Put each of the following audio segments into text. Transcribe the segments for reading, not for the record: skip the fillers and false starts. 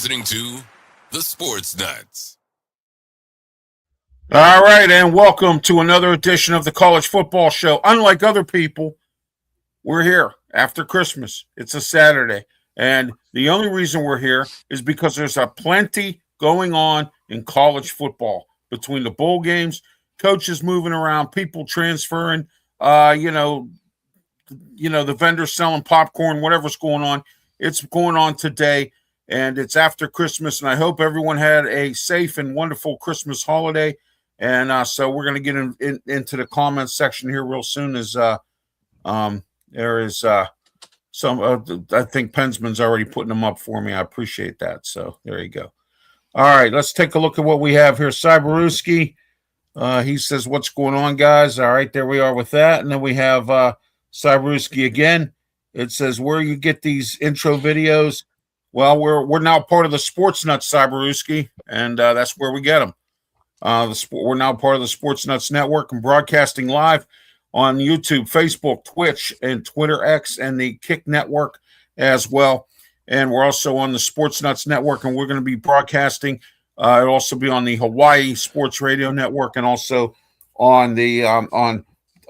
listening to The Sports Nuts. All right, and welcome to another edition of the College Football Show. Unlike other people, we're here after Christmas. It's a Saturday, and the only reason we're here is because there's a plenty going on in college football between the bowl games, coaches moving around, people transferring, the vendors selling popcorn, whatever's going on. It's going on today, and it's after Christmas, and I hope everyone had a safe and wonderful Christmas holiday. And so we're going to get into the comments section here real soon as there is some I think Pensman's already putting them up for me. I appreciate that. So there you go. All right, let's take a look at what we have here. Cyberuski, he says, what's going on, guys? All right, there we are with that. And then we have Cyberuski again. It says, where you get these intro videos? Well, we're now part of the Sports Nuts, Cyberuski, and that's where we get them. We're now part of the Sports Nuts Network and broadcasting live on YouTube, Facebook, Twitch, and Twitter X, and the Kick Network as well. And we're also on the Sports Nuts Network, and we're going to be broadcasting. It'll also be on the Hawaii Sports Radio Network and also on the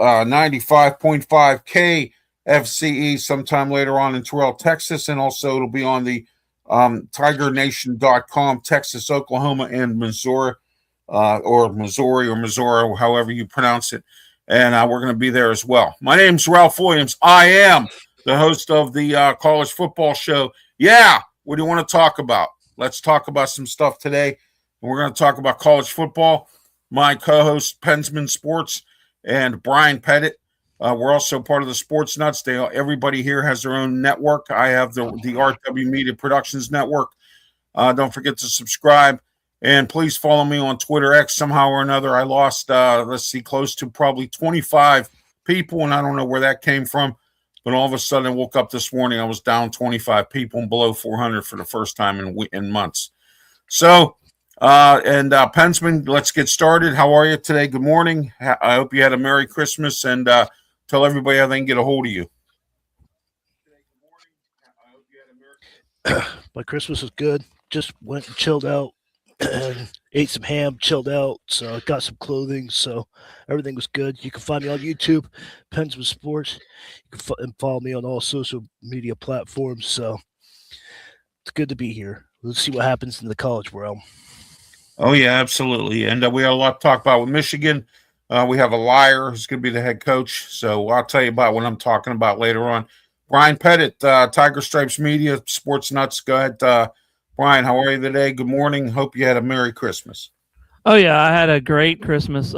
95.5 KFCE sometime later on in Terrell, Texas, and also it'll be on the TigerNation.com, Texas, Oklahoma, and Missouri. Or Missouri, however you pronounce it. And we're going to be there as well. My name's Ralph Williams. I am the host of the College Football Show. Yeah, what do you want to talk about? Let's talk about some stuff today. We're going to talk about college football. My co-host, Pensman Sports, and Brian Pettitt. We're also part of the Sports Nuts. Everybody here has their own network. I have the RW Media Productions Network. Don't forget to subscribe. And please follow me on Twitter X. Somehow or another, I lost, close to probably 25 people, and I don't know where that came from. But all of a sudden, I woke up this morning, I was down 25 people and below 400 for the first time in months. So, Pensman, let's get started. How are you today? Good morning. I hope you had a Merry Christmas, and tell everybody how they can get a hold of you. My Christmas was good. Just went and chilled out. Ate some ham, chilled out, so I got some clothing, so everything was good. You can find me on YouTube, Pensman Sports. You can follow me on all social media platforms, so it's good to be here. Let's see what happens in the college realm. Oh, yeah, absolutely. And we have a lot to talk about with Michigan. We have a liar who's going to be the head coach, so I'll tell you about what I'm talking about later on. Brian Pettitt, Tiger Stripes Media, Sports Nuts. Go ahead, Brian, how are you today? Good morning. Hope you had a Merry Christmas. Oh, yeah, I had a great Christmas.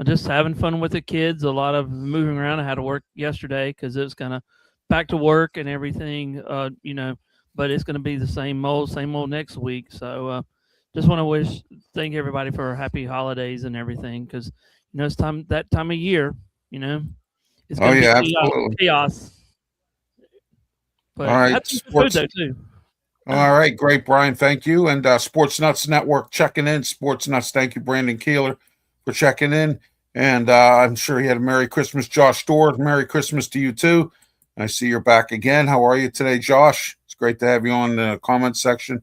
Just having fun with the kids, a lot of moving around. I had to work yesterday because it was kind of back to work and everything, but it's going to be the same old next week. So just want to thank everybody for happy holidays and everything because, it's that time of year, it's going to be chaos. But all right, that's food, though, too. All right, great, Brian. Thank you. And Sports Nuts Network checking in. Sports Nuts, thank you, Brandon Keeler, for checking in. And I'm sure he had a Merry Christmas. Josh Storr, Merry Christmas to you, too. I see you're back again. How are you today, Josh? It's great to have you on the comment section.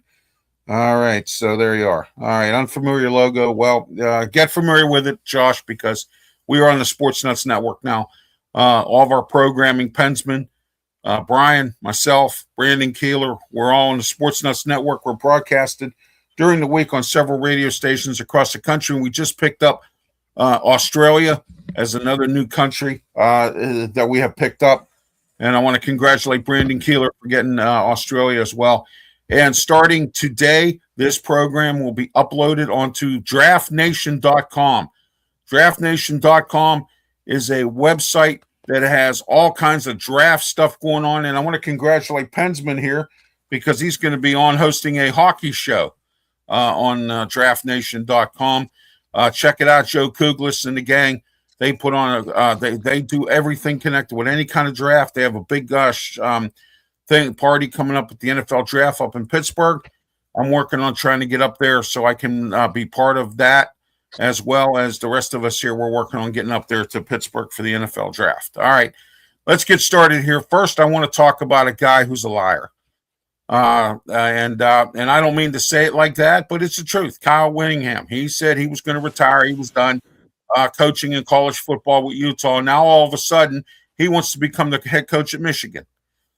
All right, so there you are. All right, unfamiliar logo. Well, get familiar with it, Josh, because we are on the Sports Nuts Network now. All of our programming, Pensman, Brian, myself, Brandon Keeler, we're all on the Sports Nuts Network. We're broadcasted during the week on several radio stations across the country. And we just picked up Australia as another new country that we have picked up. And I want to congratulate Brandon Keeler for getting Australia as well. And starting today, this program will be uploaded onto draftnation.com. Draftnation.com is a website that has all kinds of draft stuff going on. And I want to congratulate Pensman here because he's going to be on hosting a hockey show on draftnation.com. Check it out, Joe Kuglis and the gang. They put on they do everything connected with any kind of draft. They have a big party coming up at the NFL draft up in Pittsburgh. I'm working on trying to get up there so I can be part of that, as well as the rest of us here. We're working on getting up there to Pittsburgh for the NFL draft. All right, let's get started here. First, I want to talk about a guy who's a liar. And I don't mean to say it like that, but it's the truth. Kyle Whittingham, he said he was going to retire. He was done coaching in college football with Utah. Now all of a sudden he wants to become the head coach at Michigan.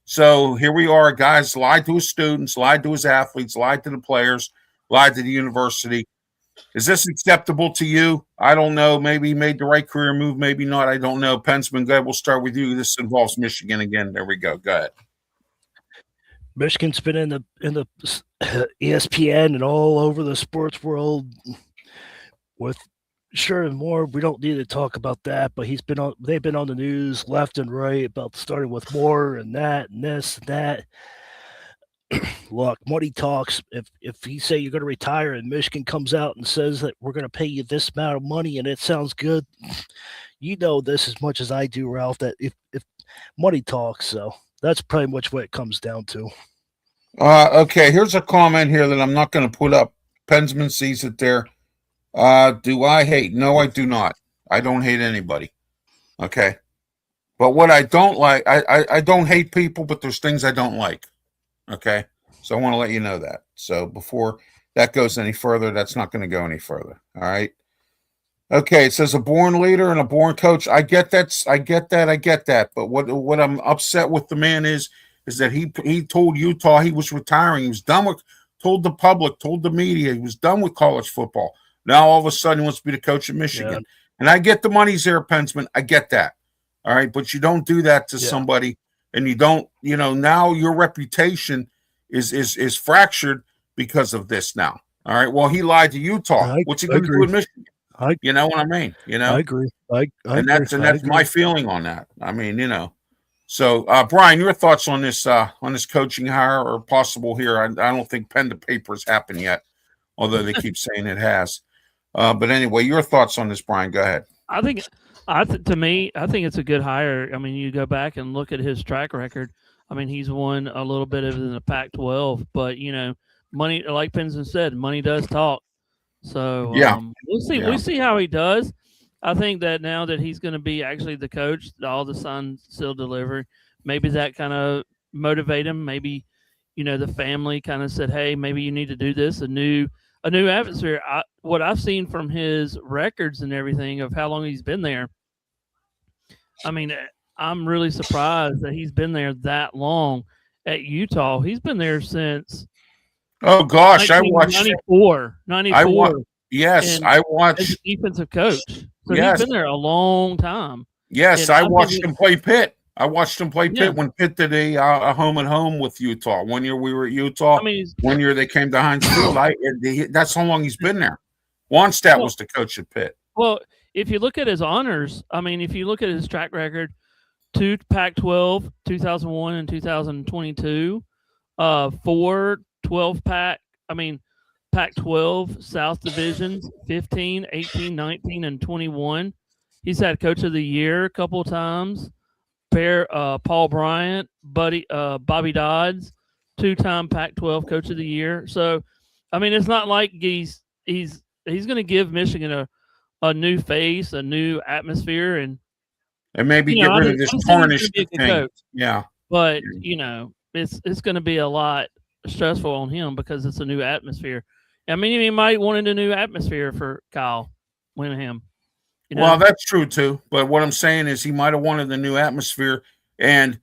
So here we are, guys, lied to his students, lied to his athletes, lied to the players, lied to the university. Is this acceptable to you? I don't know. Maybe he made the right career move, maybe not. I don't know. Pensman, go ahead. We'll start with you. This involves Michigan again. There we go. Go ahead. Michigan's been in the ESPN and all over the sports world with sure and more. We don't need to talk about that, but they've been on the news left and right about starting with more and that and this and that. Look, money talks. If you say you're going to retire and Michigan comes out and says that we're going to pay you this amount of money and it sounds good, you know this as much as I do, Ralph, that if money talks, so that's pretty much what it comes down to. Okay, here's a comment here that I'm not going to put up. Pensman sees it there. Do I hate? No, I do not. I don't hate anybody. Okay. But what I don't like, I don't hate people, but there's things I don't like. Okay. So I want to let you know that. So before that goes any further, that's not going to go any further. All right. Okay. It says a born leader and a born coach. I get that. But what I'm upset with the man is that he told Utah he was retiring. He was done with, told the public, told the media, he was done with college football. Now all of a sudden he wants to be the coach of Michigan. Yeah. And I get the money's there, Pensman. I get that. All right. But you don't do that to somebody, and you don't, now your reputation is fractured because of this now. All right. Well, he lied to Utah. What's he going to do with Michigan? You know what I mean? I agree. That's my feeling on that. I mean, So, Brian, your thoughts on this coaching hire or possible here? I don't think pen to paper has happened yet, although they keep saying it has. But anyway, your thoughts on this, Brian? Go ahead. To me, I think it's a good hire. I mean, you go back and look at his track record. I mean, he's won a little bit of in the Pac-12, but money, like Pensman said, money does talk. So we'll see. Yeah. We'll see how he does. I think that now that he's going to be actually the coach, all the signs still deliver. Maybe that kind of motivate him. Maybe, the family kind of said, "Hey, maybe you need to do this." A new atmosphere. What I've seen from his records and everything of how long he's been there. I mean, I'm really surprised that he's been there that long at Utah. He's been there since. Oh gosh, I watched 94. I watched as a defensive coach. So he's been there a long time. Yes, I watched him play Pitt. I watched him play Pitt when Pitt did a home and home with Utah. 1 year we were at Utah. 1 year they came to Heinz Field. That's how long he's been there. Wannstedt was the coach at Pitt. Well, if you look at his honors, if you look at his track record, 2 Pac-12, 2001 and 2022, 4 12-pack. Pac-12 South Divisions, 15, 18, 19, and 21. He's had Coach of the Year a couple of times. Paul Bryant, Bobby Dodds, 2-time Pac-12 Coach of the Year. So, it's not like he's going to give Michigan a new face, a new atmosphere, and maybe get rid of this tarnished thing. Coach. Yeah, but it's going to be a lot stressful on him because it's a new atmosphere. He might wanted a new atmosphere for Kyle Whittingham. Well, that's true too. But what I'm saying is he might have wanted the new atmosphere, and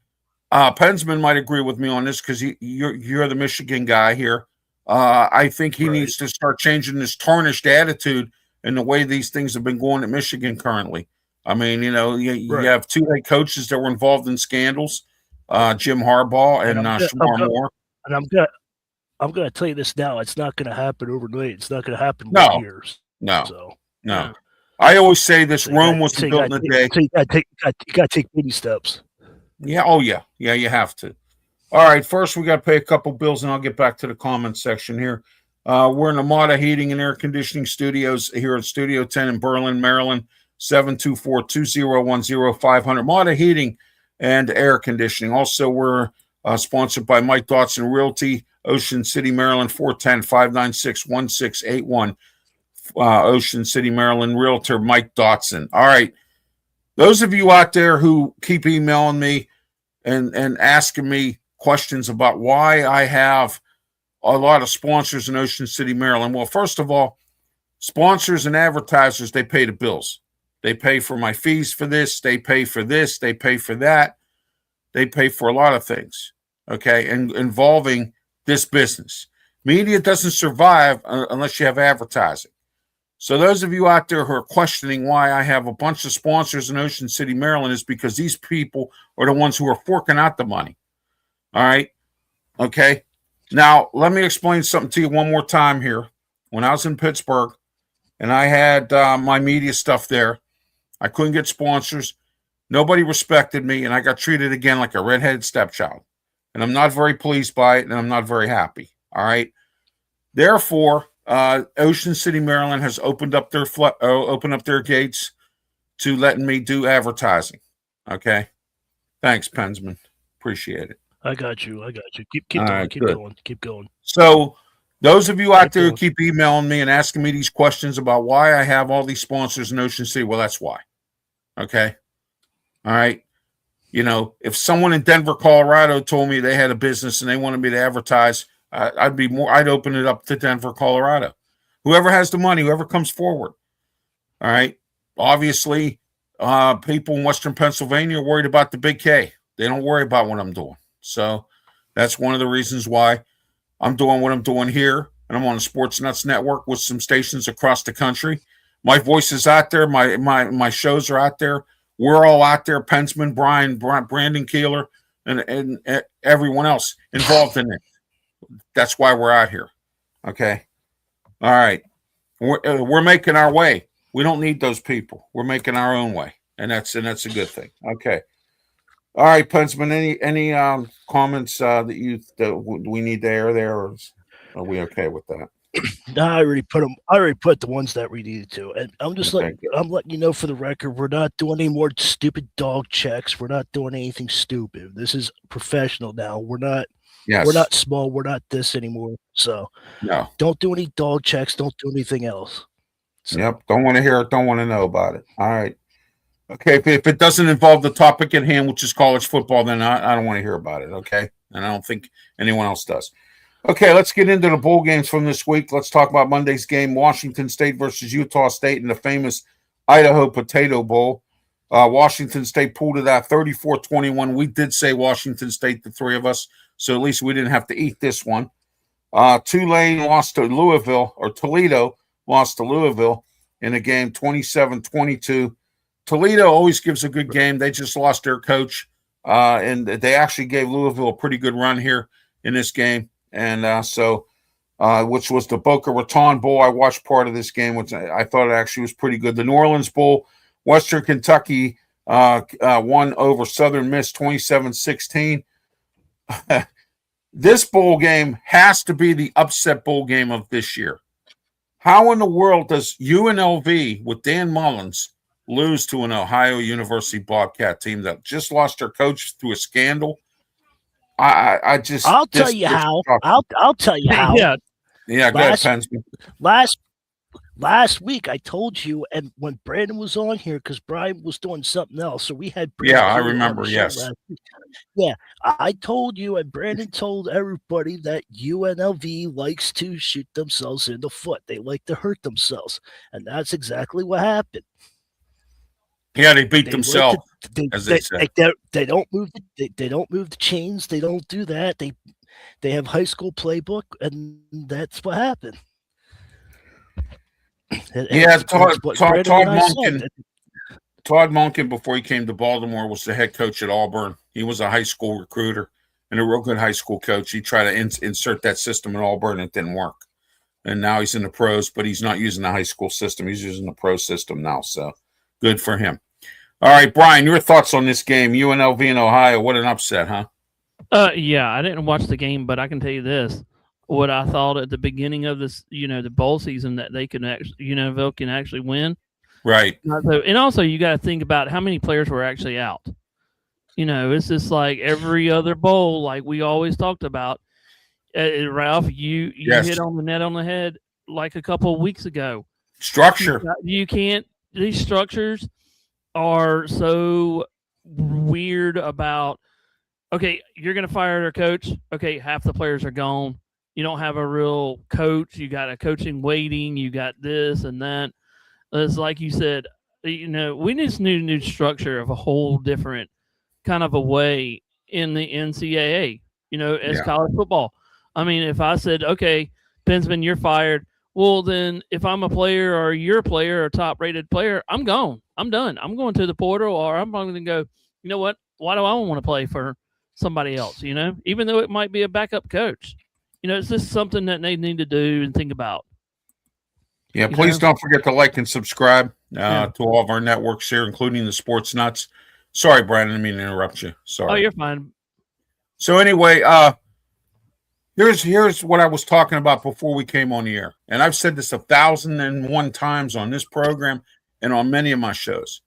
Pensman might agree with me on this because you're the Michigan guy here. I think he needs to start changing this tarnished attitude and the way these things have been going at Michigan currently. You have 2 head coaches that were involved in scandals, Jim Harbaugh and Shamar Moore. And I'm going to tell you this now. It's not going to happen overnight. It's not going to happen in years. No. I always say this: Rome was built in a day. So you got to take baby steps. Yeah. Oh, yeah. Yeah, you have to. All right. First, we got to pay a couple bills, and I'll get back to the comments section here. We're in the Mata Heating and Air Conditioning Studios here at Studio 10 in Berlin, Maryland. 724-2010-500. Mata Heating and Air Conditioning. Also, we're sponsored by Mike Dotson Realty, Ocean City, Maryland, 410-596-1681. Ocean City, Maryland, Realtor Mike Dotson. All right. Those of you out there who keep emailing me and asking me questions about why I have a lot of sponsors in Ocean City, Maryland. Well, first of all, sponsors and advertisers, they pay the bills. They pay for my fees for this. They pay for this. They pay for that. They pay for a lot of things, okay, and involving this business. Media doesn't survive unless you have advertising. So those of you out there who are questioning why I have a bunch of sponsors in Ocean City, Maryland, is because these people are the ones who are forking out the money. All right, okay. Now, let me explain something to you one more time here. When I was in Pittsburgh and I had my media stuff there, I couldn't get sponsors. Nobody respected me, and I got treated again like a redheaded stepchild. And I'm not very pleased by it, and I'm not very happy. All right. Therefore, Ocean City, Maryland has opened up their gates to letting me do advertising. Okay. Thanks, Pensman. Appreciate it. I got you. Keep All going. right, Keep going. So those of you out there who keep emailing me and asking me these questions about why I have all these sponsors in Ocean City, well, that's why. Okay. All right. You know, if someone in Denver, Colorado told me they had a business and they wanted me to advertise, I'd open it up to Denver, Colorado. Whoever has the money, whoever comes forward. All right. Obviously, people in Western Pennsylvania are worried about the big K. They don't worry about what I'm doing. So that's one of the reasons why I'm doing what I'm doing here. And I'm on the Sports Nuts Network with some stations across the country. My voice is out there. My shows are out there. We're all out there. Pensman, Bryan, Brandon Keeler, and everyone else involved in it. That's why we're out here. Okay. All right. We're making our way. We don't need those people. We're making our own way. And that's a good thing. Okay. All right, Pensman, any comments that we need to air there, or are we okay with that? No, I already put the ones that we needed to, and I'm letting you know for the record, we're not doing any more stupid dog checks. We're not doing anything stupid. This is professional now. We're not small. We're not this anymore. So no, don't do any dog checks. Don't do anything else. So. Yep. Don't want to hear it. Don't want to know about it. All right. Okay. If it doesn't involve the topic at hand, which is college football, then I don't want to hear about it. Okay. And I don't think anyone else does. Okay, let's get into the bowl games from this week. Let's talk about Monday's game, Washington State versus Utah State in the famous Idaho Potato Bowl. Washington State pulled it out 34-21. We did say Washington State, the three of us, so at least we didn't have to eat this one. Tulane lost to Louisville, or Toledo lost to Louisville in a game 27-22. Toledo always gives a good game. They just lost their coach, and they actually gave Louisville a pretty good run here in this game. And which was the Boca Raton Bowl. I watched part of this game, which I thought it actually was pretty good. The New Orleans Bowl, Western Kentucky won over Southern Miss 27-16. This bowl game has to be the upset bowl game of this year. How in the world does UNLV with Dan Mullins lose to an Ohio University Bobcat team that just lost their coach through a scandal? I'll tell you how. Yeah. Yeah, go ahead, Pensman. Last week I told you, and when Brandon was on here, because Bryan was doing something else, so we had Brandon. Yeah, I remember. Yes. Yeah, I told you, and Brandon told everybody that UNLV likes to shoot themselves in the foot. They like to hurt themselves, and that's exactly what happened. Yeah, they beat themselves. They don't move. They don't move the chains. They don't do that. They have high school playbook, and that's what happened. Todd Monken, before he came to Baltimore, was the head coach at Auburn. He was a high school recruiter and a real good high school coach. He tried to insert that system at Auburn, and it didn't work. And now he's in the pros, but he's not using the high school system. He's using the pro system now. So good for him. All right, Bryan, your thoughts on this game, UNLV and Ohio. What an upset, huh? Yeah, I didn't watch the game, but I can tell you this. What I thought at the beginning of this, the bowl season, that they can actually, UNLV can actually win. Right. So, and also you got to think about how many players were actually out. It's just like every other bowl, like we always talked about. Ralph, you hit on the net on the head like a couple of weeks ago. Structure. You can't. These structures are so weird about okay, you're going to fire their coach. Okay, half the players are gone. You don't have a real coach. You got a coaching waiting. You got this and that. It's like you said, we need this new structure of a whole different kind of a way in the NCAA, as college football. I mean, if I said, okay, Pensman, you're fired. Well, then if I'm a player or you're a player or a top rated player, I'm gone. I'm done. I'm going to the portal, or I'm going to go, you know what? Why do I want to play for somebody else? Even though it might be a backup coach, it's just something that they need to do and think about. Yeah, please don't forget to like and subscribe to all of our networks here, including the Sports Nuts. Sorry, Brian, I didn't mean to interrupt you. Sorry. Oh, you're fine. So anyway, here's what I was talking about before we came on the air. And I've said this 1,001 times on this program and on many of my shows.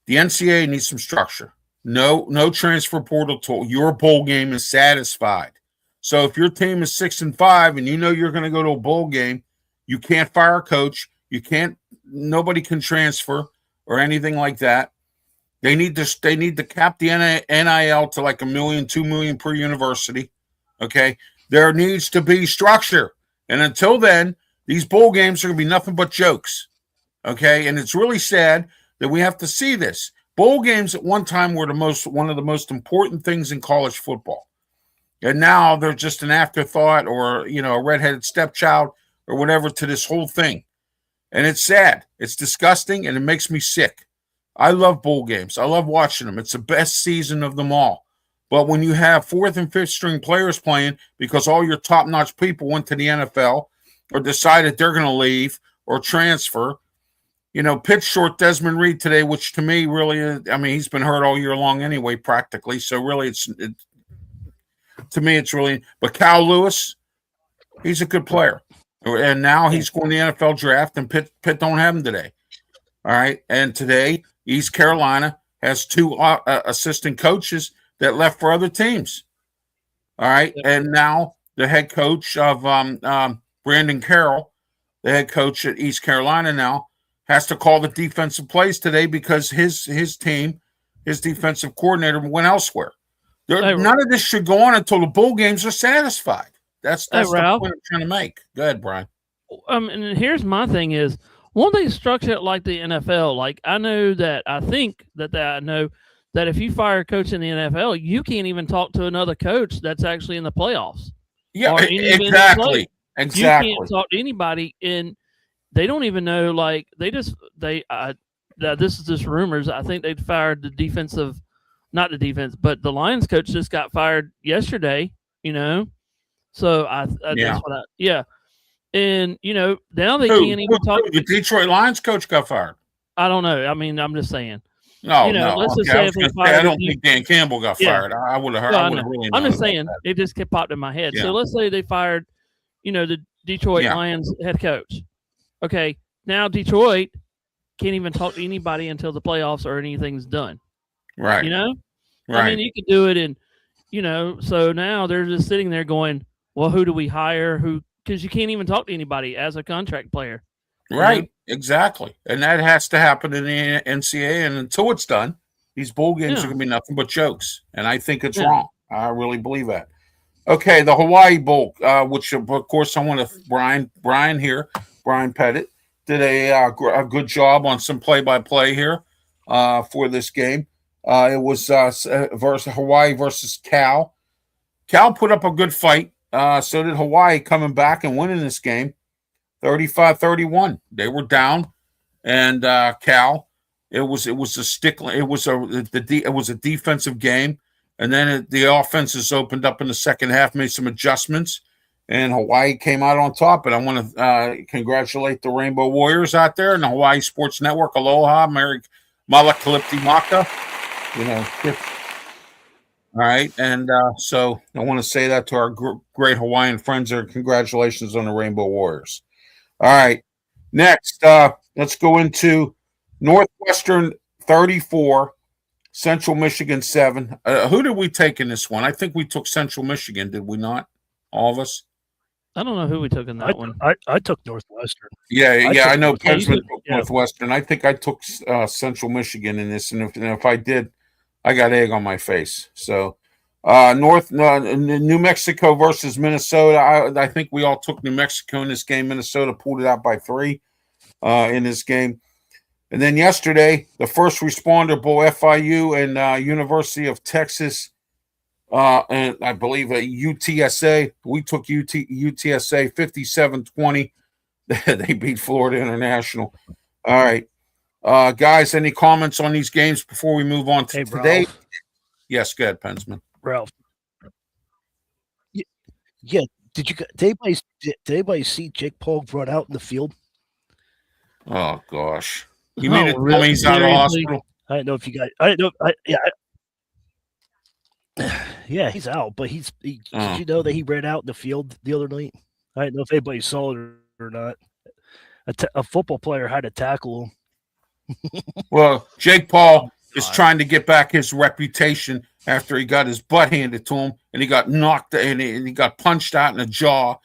The NCAA needs some structure. No transfer portal till your bowl game is satisfied. So if your team is 6-5 and you're going to go to a bowl game, you can't fire a coach. Nobody can transfer or anything like that. They need to cap the NIL to like $1 million, $2 million per university. Okay. There needs to be structure. And until then, these bowl games are going to be nothing but jokes. Okay. And it's really sad that we have to see this. Bowl games at one time were one of the most important things in college football. And now they're just an afterthought or, a redheaded stepchild or whatever to this whole thing. And it's sad. It's disgusting, and it makes me sick. I love bowl games. I love watching them. It's the best season of them all. But when you have fourth and fifth string players playing because all your top-notch people went to the NFL or decided they're going to leave or transfer, Pitt short Desmond Reed today, which to me really, he's been hurt all year long anyway, practically. So really, to me, it's really. But Cal Lewis, he's a good player, and now he's going to the NFL draft, and Pitt don't have him today. All right, and today East Carolina has two assistant coaches that left for other teams. All right, and now the head coach of Brandon Carroll, the head coach at East Carolina now, has to call the defensive plays today because his team, his defensive coordinator went elsewhere. None of this should go on until the bowl games are satisfied. That's the point I'm trying to make. Go ahead, Brian. And here's my thing is, won't they structure it like the NFL? Like I know that I know that if you fire a coach in the NFL, you can't even talk to another coach that's actually in the playoffs. Yeah, exactly. You can't talk to anybody, and they don't even know. Like this is just rumors. I think they fired not the defense, but the Lions coach just got fired yesterday. So that's what and now they can't even talk. The Detroit Lions coach got fired. I don't know. I'm just saying. No. Let's just say I don't think Dan Campbell got fired. I would have heard. I'm just saying it just kept popped in my head. Yeah. So let's say they fired, the Detroit Lions head coach. Okay, now Detroit can't even talk to anybody until the playoffs or anything's done. Right. Right. You could do it in, so now they're just sitting there going, well, who do we hire? Because you can't even talk to anybody as a contract player. Right. Exactly. And that has to happen in the NCAA. And until it's done, these bowl games are going to be nothing but jokes. And I think it's wrong. I really believe that. Okay. The Hawaii Bowl, which of course I want to, Brian Pettitt did a good job on some play-by-play here for this game. It was versus Hawaii versus Cal. Cal put up a good fight. So did Hawaii, coming back and winning this game, 35-31. They were down, and Cal. It was a defensive game, and then the offenses opened up in the second half, made some adjustments, and Hawaii came out on top. And I want to congratulate the Rainbow Warriors out there and the Hawaii Sports Network. Aloha, Mary Malakalipti Maka. All right. And so I want to say that to our great Hawaiian friends there. Congratulations on the Rainbow Warriors. All right. Next, let's go into Northwestern 34, Central Michigan 7. Who did we take in this one? I think we took Central Michigan, did we not? All of us? I don't know who we took in that one. I took Northwestern. I know Pensman took Northwestern. I think I took Central Michigan in this, and if I did, I got egg on my face. So New Mexico versus Minnesota. I think we all took New Mexico in this game. Minnesota pulled it out by 3 in this game. And then yesterday, the First Responder Bowl, FIU and University of Texas, and I believe UTSA. We took UTSA 57-20. They beat Florida International. All right. Guys, any comments on these games before we move on to today? Ralph. Yes, go ahead, Pensman. Ralph. Yeah. Did anybody see Jake Paul run out in the field? Oh gosh. You Oh, mean to tell me he's out of the seriously? hospital? I don't know if you guys. I don't know. Yeah, he's out. But did you know that he ran out in the field the other night? I don't know if anybody saw it or not. A football player had to tackle him. Well, Jake Paul is trying to get back his reputation after he got his butt handed to him and he got knocked and he got punched out in the jaw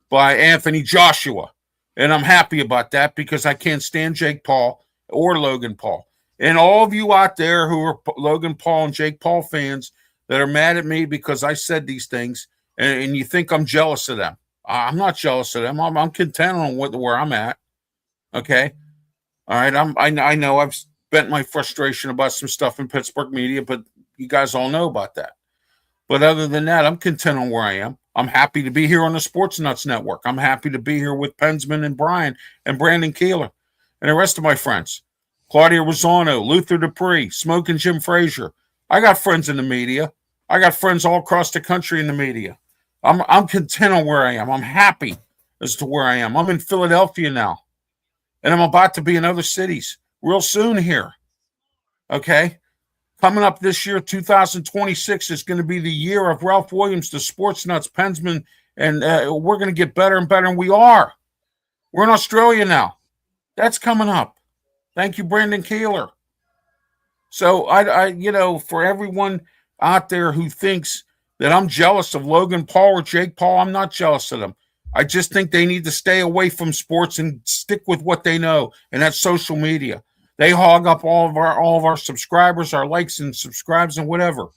by Anthony Joshua. And I'm happy about that because I can't stand Jake Paul or Logan Paul. And all of you out there who are Logan Paul and Jake Paul fans that are mad at me because I said these things and you think I'm jealous of them. I'm not jealous of them. I'm content on where I'm at. Okay. All right. I know I've spent my frustration about some stuff in Pittsburgh media, but you guys all know about that. But other than that, I'm content on where I am. I'm happy to be here on the Sports Nuts Network. I'm happy to be here with Pensman and Brian and Brandon Keeler and the rest of my friends. Claudia Rosano, Luther Dupree, Smoke and Jim Frazier. I got friends in the media. I got friends all across the country in the media. I'm content on where I am. I'm happy as to where I am. I'm in Philadelphia now. And I'm about to be in other cities real soon here. Okay? Coming up this year, 2026, is going to be the year of Ralph Williams, the Sports Nuts, Pensman, and we're going to get better and better, and we are. We're in Australia now. That's coming up. Thank you, Brandon Keeler. So, for everyone out there who thinks that I'm jealous of Logan Paul or Jake Paul, I'm not jealous of them. I just think they need to stay away from sports and stick with what they know, and that's social media. They hog up all of our subscribers, our likes and subscribes and whatever.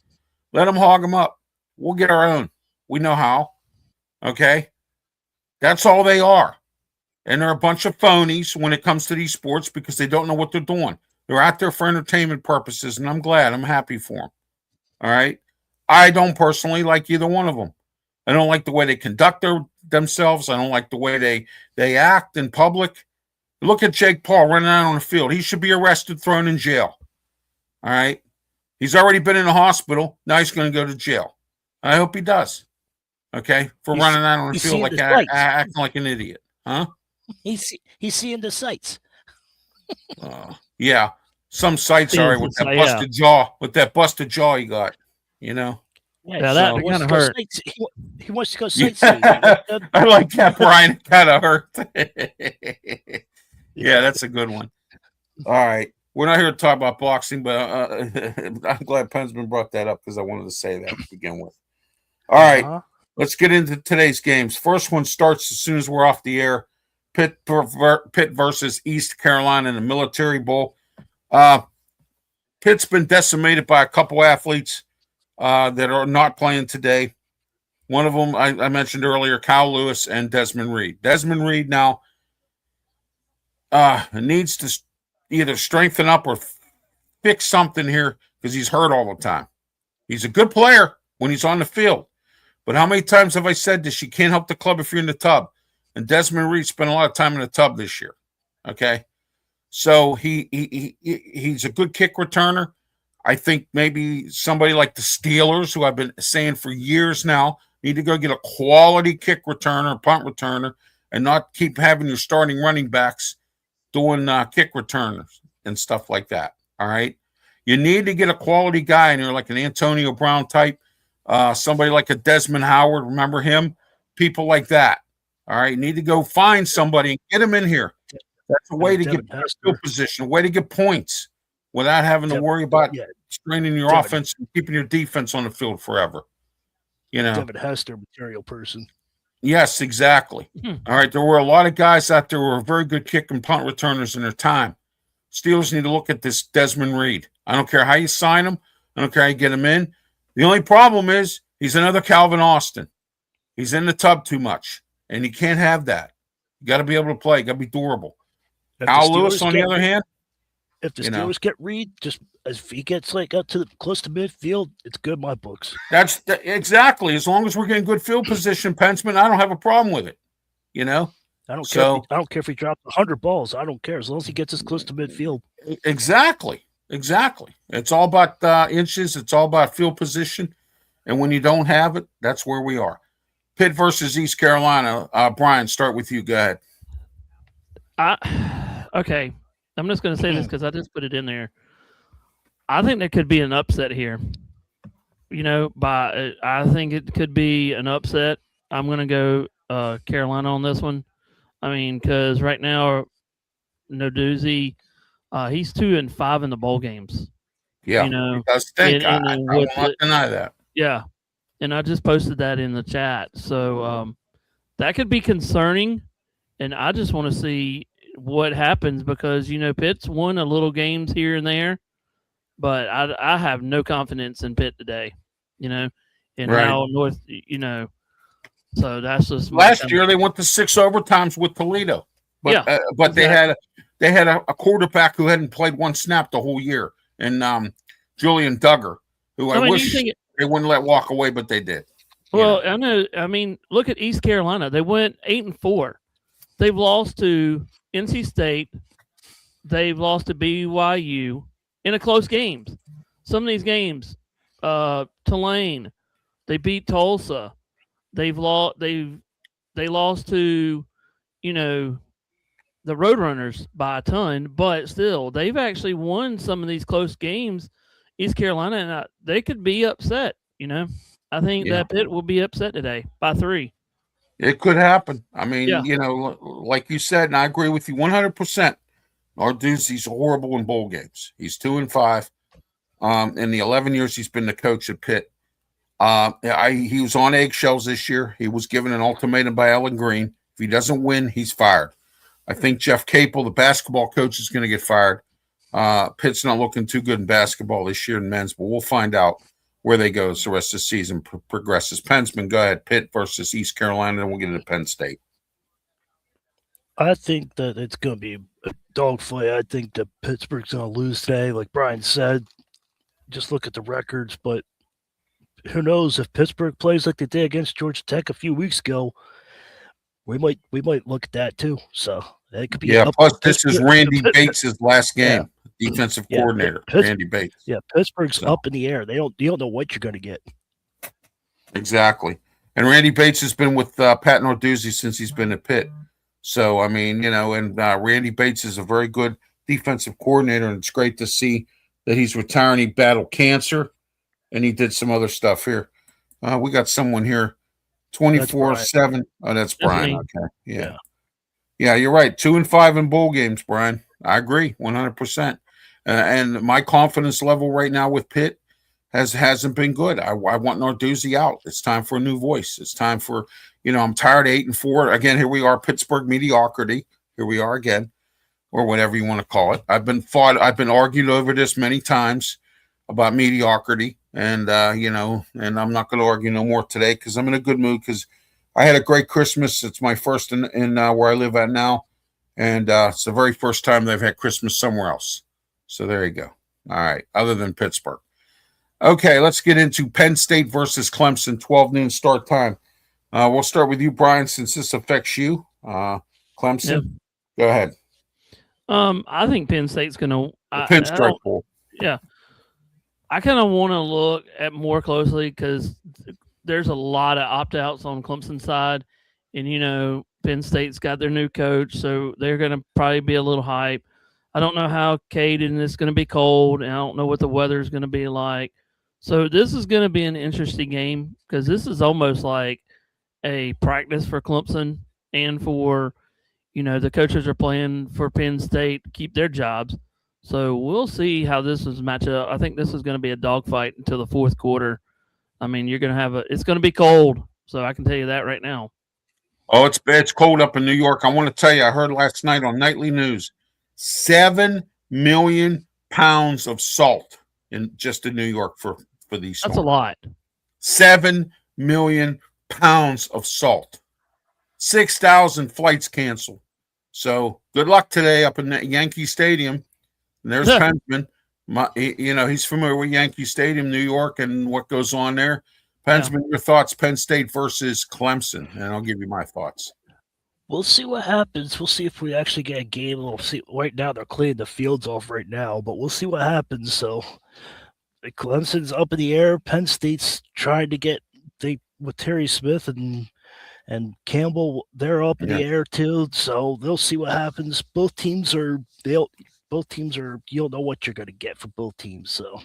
Let them hog them up. We'll get our own. We know how. Okay? That's all they are. And they're a bunch of phonies when it comes to these sports because they don't know what they're doing. They're out there for entertainment purposes, and I'm glad. I'm happy for them. All right? I don't personally like either one of them. I don't like the way they conduct themselves. I don't like the way they act in public. Look at Jake Paul running out on the field. He should be arrested, thrown in jail. All right? He's already been in the hospital. Now he's going to go to jail. I hope he does. Okay? For running out on the field like acting like an idiot. Huh? He's seeing the sights. Yeah. Some sights are with that busted jaw. With that busted jaw he got. You know? Yeah, that kind of hurt. He wants to go sightseeing. I like that, Brian. It kind of hurt. Yeah, that's a good one. All right. We're not here to talk about boxing, but I'm glad Pensman brought that up because I wanted to say that to begin with. All right. Let's get into today's games. First one starts as soon as we're off the air. Pitt versus East Carolina in the Military Bowl. Pitt's been decimated by a couple athletes that are not playing today. One of them, I mentioned earlier, Kyle Lewis and Desmond Reed. Desmond Reed now needs to either strengthen up or fix something here because he's hurt all the time. He's a good player when he's on the field. But how many times have I said this? You can't help the club if you're in the tub. And Desmond Reed spent a lot of time in the tub this year. Okay? So he's a good kick returner. I think maybe somebody like the Steelers, who I've been saying for years now, need to go get a quality kick returner, punt returner, and not keep having your starting running backs doing kick returners and stuff like that. All right? You need to get a quality guy in there like an Antonio Brown type, somebody like a Desmond Howard. Remember him? People like that. All right? You need to go find somebody and get him in here. That's a way to get field position, a way to get points without having to worry about straining your offense and keeping your defense on the field forever. You know, Devin Hester, material person. Yes, exactly. All right, there were a lot of guys out there who were very good kick and punt returners in their time. Steelers need to look at this Desmond Reed. I don't care how you sign him. I don't care how you get him in. The only problem is he's another Calvin Austin. He's in the tub too much, and he can't have that. You got to be able to play. You got to be durable. Al Lewis, on the other hand, if the Steelers get Reed, just if he gets like up to close to midfield, it's good in my books. That's exactly. As long as we're getting good field position, Pensman, I don't have a problem with it. You know, I don't care. I don't care if he drops 100 balls. I don't care as long as he gets as close to midfield. Exactly. It's all about inches. It's all about field position, and when you don't have it, that's where we are. Pitt versus East Carolina. Brian, start with you. Go ahead. Okay. I'm just going to say this because I just put it in there. I think there could be an upset here. You know, I think it could be an upset. I'm going to go Carolina on this one. I mean, because right now, Narduzzi, he's 2-5 in the bowl games. Yeah, you know, he does stink. I will not deny that. Yeah, and I just posted that in the chat. So that could be concerning, and I just want to see what happens because, you know, Pitt's won a little games here and there, but I have no confidence in Pitt today, you know, and how North, you know, so that's just last year they went to 6 overtimes with Toledo, but but exactly. they had a quarterback who hadn't played one snap the whole year, and Julian Duggar, who I wish they wouldn't let walk away, but they did. Well, I know. I mean, look at East Carolina. They went 8-4. They've lost to NC State. They've lost to BYU in a close games. Some of these games, Tulane, they beat Tulsa. They lost to, you know, the Roadrunners by a ton, but still, they've actually won some of these close games. East Carolina, and they could be upset. You know, I think that Pitt will be upset today by 3. It could happen. I mean, you know, like you said, and I agree with you 100%. Narduzzi's horrible in bowl games. He's 2-5. In the 11 years he's been the coach at Pitt, he was on eggshells this year. He was given an ultimatum by Ellen Green. If he doesn't win, he's fired. I think Jeff Capel, the basketball coach, is going to get fired. Pitt's not looking too good in basketball this year in men's, but we'll find out where they go as the rest of the season progresses. Pensman, go ahead. Pitt versus East Carolina, and we'll get into Penn State. I think that it's going to be a dogfight. I think that Pittsburgh's going to lose today, like Brian said. Just look at the records, but who knows if Pittsburgh plays like they did against Georgia Tech a few weeks ago, we might look at that too. So it could be. Yeah. Plus, this is Randy Bates' last game, defensive coordinator, Randy Bates. Yeah, Pittsburgh's up in the air. You don't know what you're going to get. Exactly. And Randy Bates has been with Pat Narduzzi since he's been at Pitt. So I mean, you know, and Randy Bates is a very good defensive coordinator, and it's great to see that he's retiring. He battled cancer, and he did some other stuff here. We got someone here, 24/7. Oh, that's Brian. Okay, yeah, you're right. 2-5 in bowl games, Brian. I agree, 100%. And my confidence level right now with Pitt hasn't been good. I want Narduzzi out. It's time for a new voice. It's time for, you know, I'm tired of 8-4. Again, here we are, Pittsburgh mediocrity. Here we are again, or whatever you want to call it. I've been argued over this many times about mediocrity, and you know, and I'm not going to argue no more today because I'm in a good mood because I had a great Christmas. It's my first in where I live at now, and it's the very first time they've had Christmas somewhere else. So there you go. All right, other than Pittsburgh. Okay, let's get into Penn State versus Clemson, 12 noon start time. We'll start with you, Brian, since this affects you. Clemson, go ahead. I think Penn State's going to. Penn State. Yeah, I kind of want to look at more closely because there's a lot of opt-outs on Clemson's side, and you know Penn State's got their new coach, so they're going to probably be a little hype. I don't know how Caden is going to be cold, and I don't know what the weather is going to be like. So this is going to be an interesting game because this is almost like a practice for Clemson and for, you know, the coaches are playing for Penn State to keep their jobs. So we'll see how this is match up. I think this is going to be a dogfight until the fourth quarter. I mean, you're going to have it's going to be cold, so I can tell you that right now. Oh, it's cold up in New York. I want to tell you, I heard last night on Nightly News, 7 million pounds of salt in New York for for these That's storms. a lot. 7 million pounds of salt. 6,000 flights canceled. So good luck today up in Yankee Stadium. And there's Pensman. He's familiar with Yankee Stadium, New York, and what goes on there. Pensman, your thoughts, Penn State versus Clemson, and I'll give you my thoughts. We'll see what happens. We'll see if we actually get a game. We'll see. Right now, they're cleaning the fields off right now, but we'll see what happens. So, Clemson's up in the air. Penn State's trying to get with Terry Smith and Campbell. They're up in the air too. So they'll see what happens. Both teams are. You don't know what you're going to get from both teams. So.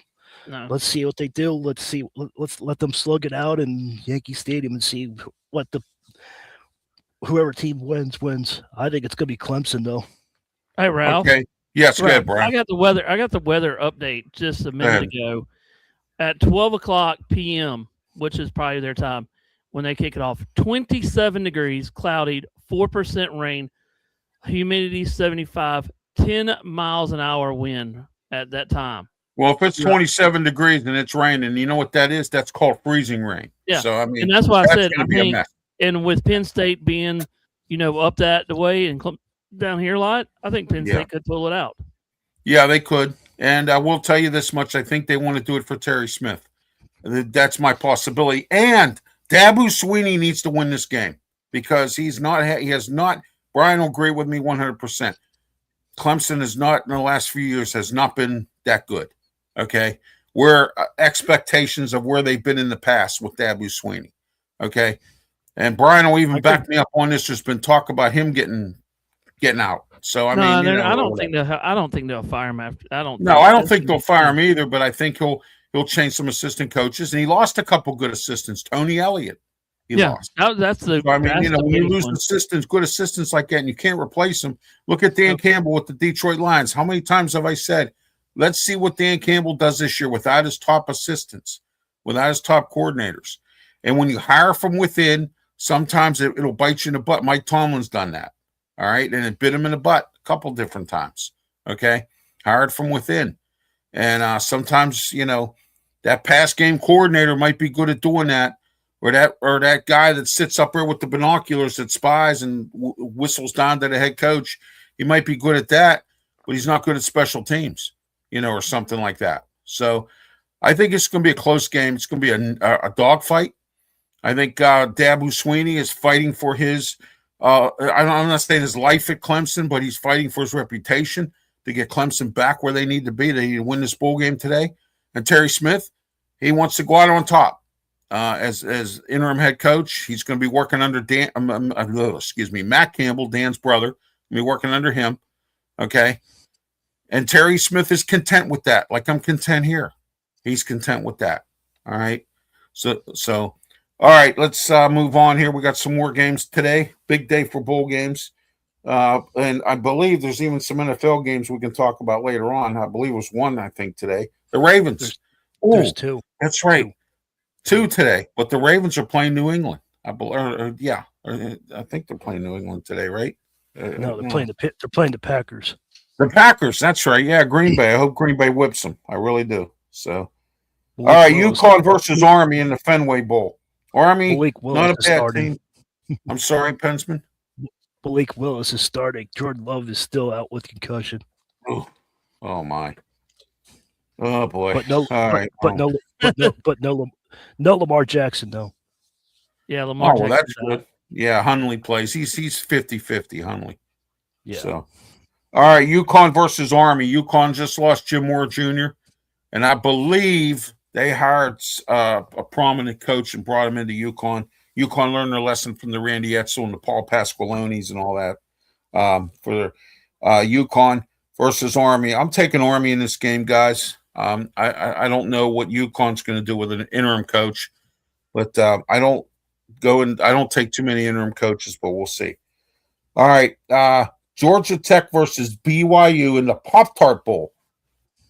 No. Let's see what they do. Let's let them slug it out in Yankee Stadium and see what whoever team wins. I think it's going to be Clemson, though. Hey, Ralph. Okay. Yes, go ahead, Brian. I got the weather update just a minute ago. At 12:00 p.m., which is probably their time when they kick it off. 27 degrees, cloudy, 4% rain, humidity 75, 10 miles an hour wind at that time. Well, if it's 27 degrees and it's raining, you know what that is? That's called freezing rain. Yeah. So, I mean, and that's why I said, I think, and with Penn State being, up that the way and down here a lot, I think Penn State could pull it out. Yeah, they could. And I will tell you this much. I think they want to do it for Terry Smith. That's my possibility. And Dabu Sweeney needs to win this game because he has not, Brian will agree with me 100%. Clemson has not, in the last few years, has not been that good. Okay, where expectations of where they've been in the past with Dabu Sweeney. Okay, and Brian will even back me up on this. There's been talk about him getting out. So I mean, I don't think they'll fire him after. I don't think they'll fire him either. But I think he'll change some assistant coaches, and he lost a couple good assistants. Tony Elliott, he lost. That's the. So, I mean, when you lose good assistants like that, and you can't replace them. Look at Dan Campbell with the Detroit Lions. How many times have I said? Let's see what Dan Campbell does this year without his top assistants, without his top coordinators. And when you hire from within, sometimes it'll bite you in the butt. Mike Tomlin's done that, all right? And it bit him in the butt a couple different times, okay? Hired from within. And sometimes, that pass game coordinator might be good at doing that, or that guy that sits up there with the binoculars that spies and whistles down to the head coach. He might be good at that, but he's not good at special teams. Or something like that. So I think it's going to be a close game. It's going to be a dogfight. I think Dabu Sweeney is fighting for his I'm not saying his life at Clemson, but he's fighting for his reputation to get Clemson back where they need to be. They need to win this bowl game today. And Terry Smith, he wants to go out on top as interim head coach. He's going to be working under Matt Campbell, Dan's brother. He'll be working under him. Okay. And Terry Smith is content with that. Like I'm content here. He's content with that. All right. So all right, let's move on here. We got some more games today. Big day for bowl games. And I believe there's even some NFL games we can talk about later on. I believe it was one, I think, today. The Ravens. There's two. That's right. Two today. But the Ravens are playing New England. I think they're playing New England today, right? No, they're playing the Packers. The Packers, that's right. Yeah, Green Bay. I hope Green Bay whips them. I really do. So, all right, UConn versus Army in the Fenway Bowl. Army, not a bad team. I'm sorry, Pensman. Malik Willis is starting. Jordan Love is still out with concussion. Oh my. Oh boy. But no, all right. No Lamar Jackson though. Yeah, Lamar. Oh, well, that's good. Yeah, Hundley plays. He's 50-50, Hundley. Yeah. So. All right, UConn versus Army. UConn just lost Jim Moore Jr., and I believe they hired a prominent coach and brought him into UConn. UConn learned their lesson from the Randy Edsel and the Paul Pasqualonis and all that for UConn versus Army. I'm taking Army in this game, guys. I don't know what UConn's going to do with an interim coach, but I don't take too many interim coaches, but we'll see. All right, Georgia Tech versus BYU in the Pop-Tart Bowl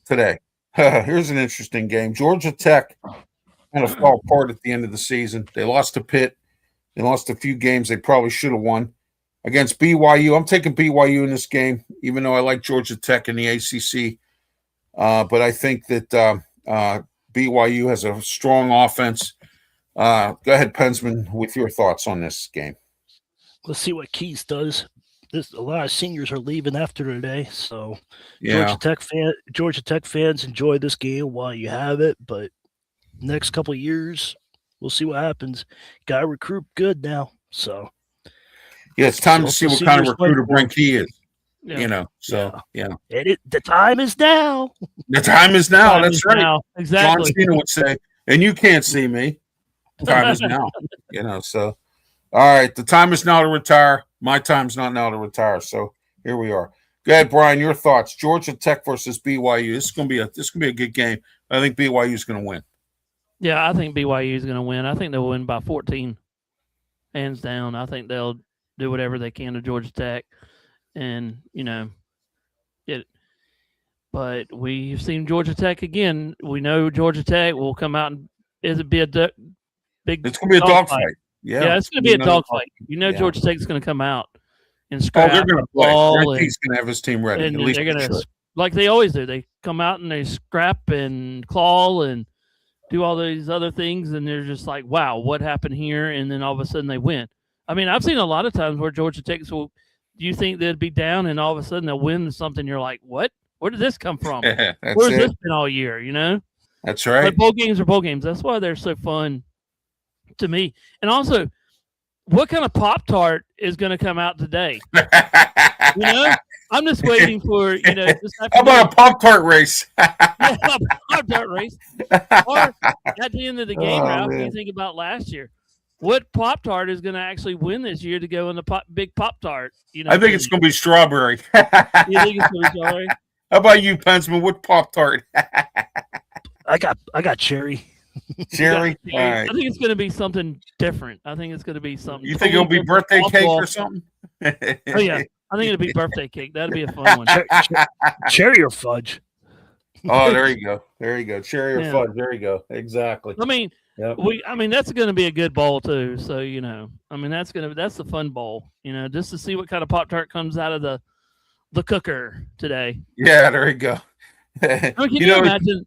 today. Here's an interesting game. Georgia Tech kind of fell apart at the end of the season. They lost to Pitt. They lost a few games they probably should have won. Against BYU, I'm taking BYU in this game, even though I like Georgia Tech in the ACC. But I think that BYU has a strong offense. Go ahead, Pensman, with your thoughts on this game. Let's see what Keys does. A lot of seniors are leaving after today, so Yeah. Georgia Tech fans, enjoy this game while you have it. But next couple of years, we'll see what happens. Got to recruit good now, so yeah, it's time to see what kind of recruiter Brink he is. Yeah. You know, so yeah. The time is now. The time is now. That's right. Now. Exactly. John Cena would say, and you can't see me. The time is now. You know, so all right, the time is now to retire. My time's not now to retire. So here we are. Go ahead, Brian. Your thoughts. Georgia Tech versus BYU. This is gonna be a good game. I think BYU is gonna win. Yeah, I think BYU is going to win. I think they'll win by 14, hands down. I think they'll do whatever they can to Georgia Tech, and But we've seen Georgia Tech again. We know Georgia Tech will come out and be a big. It's going to be a dogfight. Yeah, it's going to be a dogfight. You know, Georgia Tech's going to come out and scrap. Oh, they're going to play. He's going to have his team ready. And they're going to, like they always do. They come out and they scrap and claw and do all these other things, and they're just like, wow, what happened here? And then all of a sudden they win. I mean, I've seen a lot of times where Georgia Tech will, do you think they'd be down and all of a sudden they'll win something? You're like, what? Where did this come from? Where's this been all year, you know? That's right. But bowl games are bowl games. That's why they're so fun to me. And also, what kind of Pop-Tart is going to come out today? You know? I'm just waiting for, you know. How about a Pop-Tart race? Yeah, Pop-Tart race. Or at the end of the game, Ralph, you think about last year. What Pop-Tart is going to actually win this year to go in the big Pop-Tart? You know, I think it's going to be strawberry. You think it's going to be strawberry? How about you, Pensman? What Pop-Tart? I got cherry. Cherry? All right. I think it's going to be something different. I think it's going to be something. You think it'll be birthday cake or something? Oh, yeah. I think it'll be birthday cake. That'd be a fun one. Cherry or fudge? Oh, there you go. There you go. Cherry or fudge. There you go. Exactly. I mean, that's going to be a good bowl too. So, you know, I mean, that's the fun bowl, you know, just to see what kind of Pop-Tart comes out of the cooker today. Yeah, there you go. I mean,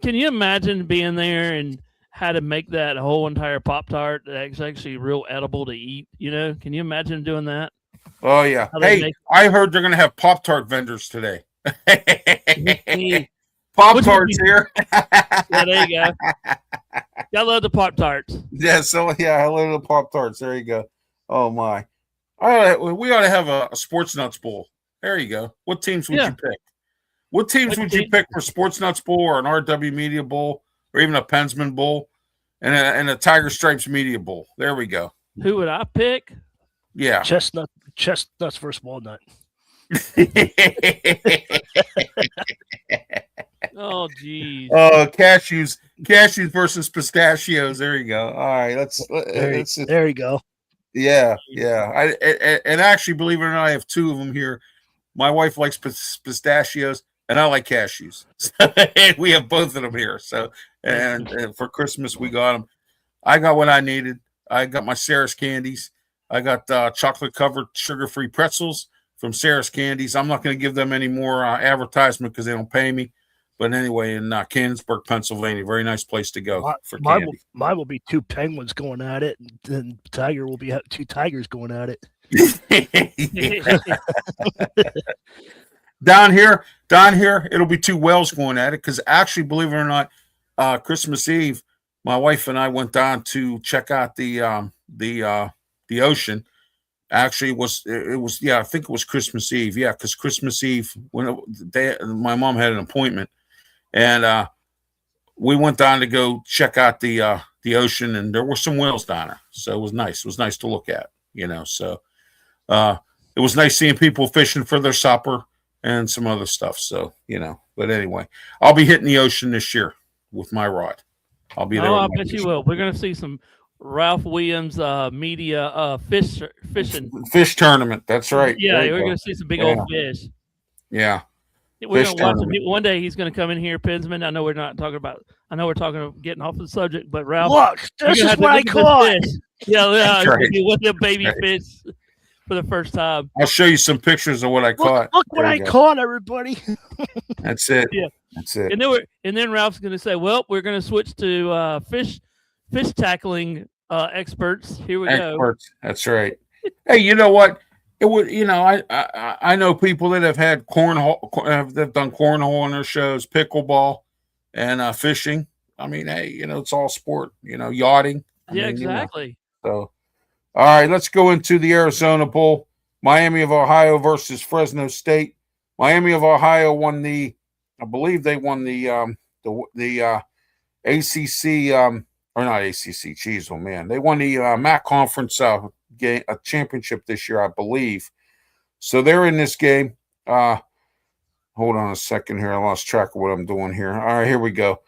can you imagine being there and how to make that whole entire Pop-Tart that's actually real edible to eat? You know, can you imagine doing that? Oh, yeah. Hey, I heard they're going to have Pop-Tart vendors today. Pop-Tarts here. Yeah, there you go. I love the Pop-Tarts. Yeah, I love the Pop-Tarts. There you go. Oh, my. All right, we ought to have a Sports Nuts Bowl. There you go. What teams would you pick? What teams would you pick for Sports Nuts Bowl or an RW Media Bowl or even a Pensman Bowl and a Tiger Stripes Media Bowl? There we go. Who would I pick? Yeah. Chestnuts versus walnut. Oh, geez. Oh, cashews versus pistachios. There you go. All right, there you go. Yeah. And actually, believe it or not, I have two of them here. My wife likes pistachios, and I like cashews. And we have both of them here. So, and for Christmas, we got them. I got what I needed. I got my Sarah's candies. I got chocolate-covered sugar-free pretzels from Sarah's Candies. I'm not going to give them any more advertisement because they don't pay me. But anyway, in Canonsburg, Pennsylvania, very nice place to go for candy. Mine will be two penguins going at it, and then Tiger will be two tigers going at it. Down here, it'll be two whales going at it because actually, believe it or not, Christmas Eve, my wife and I went down to check out the ocean. Actually, I think it was Christmas Eve. Yeah, because Christmas Eve, my mom had an appointment, and we went down to go check out the ocean, and there were some whales down there. So it was nice. It was nice to look at, you know. So it was nice seeing people fishing for their supper and some other stuff. So, you know, but anyway, I'll be hitting the ocean this year with my rod. I'll be there. Oh, I bet you will. We're going to see some Ralph Williams media fishing fish tournament. That's right. Yeah, we're going to see some big old fish. Yeah. We're going to watch him. One day he's going to come in here, Pensman. I know we're talking about getting off the subject, but Ralph, look, this is what I caught. Yeah, right. With the baby fish for the first time. I'll show you some pictures of what I caught. Look what I caught, everybody. That's it. Yeah. That's it. And then Ralph's going to say, "Well, we're going to switch to fish tackling experts. Here we go." Experts. That's right. Hey, you know what? It would. I know people that have had cornhole. They've done cornhole on their shows, pickleball, and fishing. I mean, hey, it's all sport. Yachting. Yeah, exactly. So, all right, let's go into the Arizona Bowl. Miami of Ohio versus Fresno State. Miami of Ohio won I believe they won the ACC or not ACC. Geez, oh man, they won the MAC conference game, a championship this year, I believe. So they're in this game. Hold on a second here. I lost track of what I'm doing here. All right, here we go.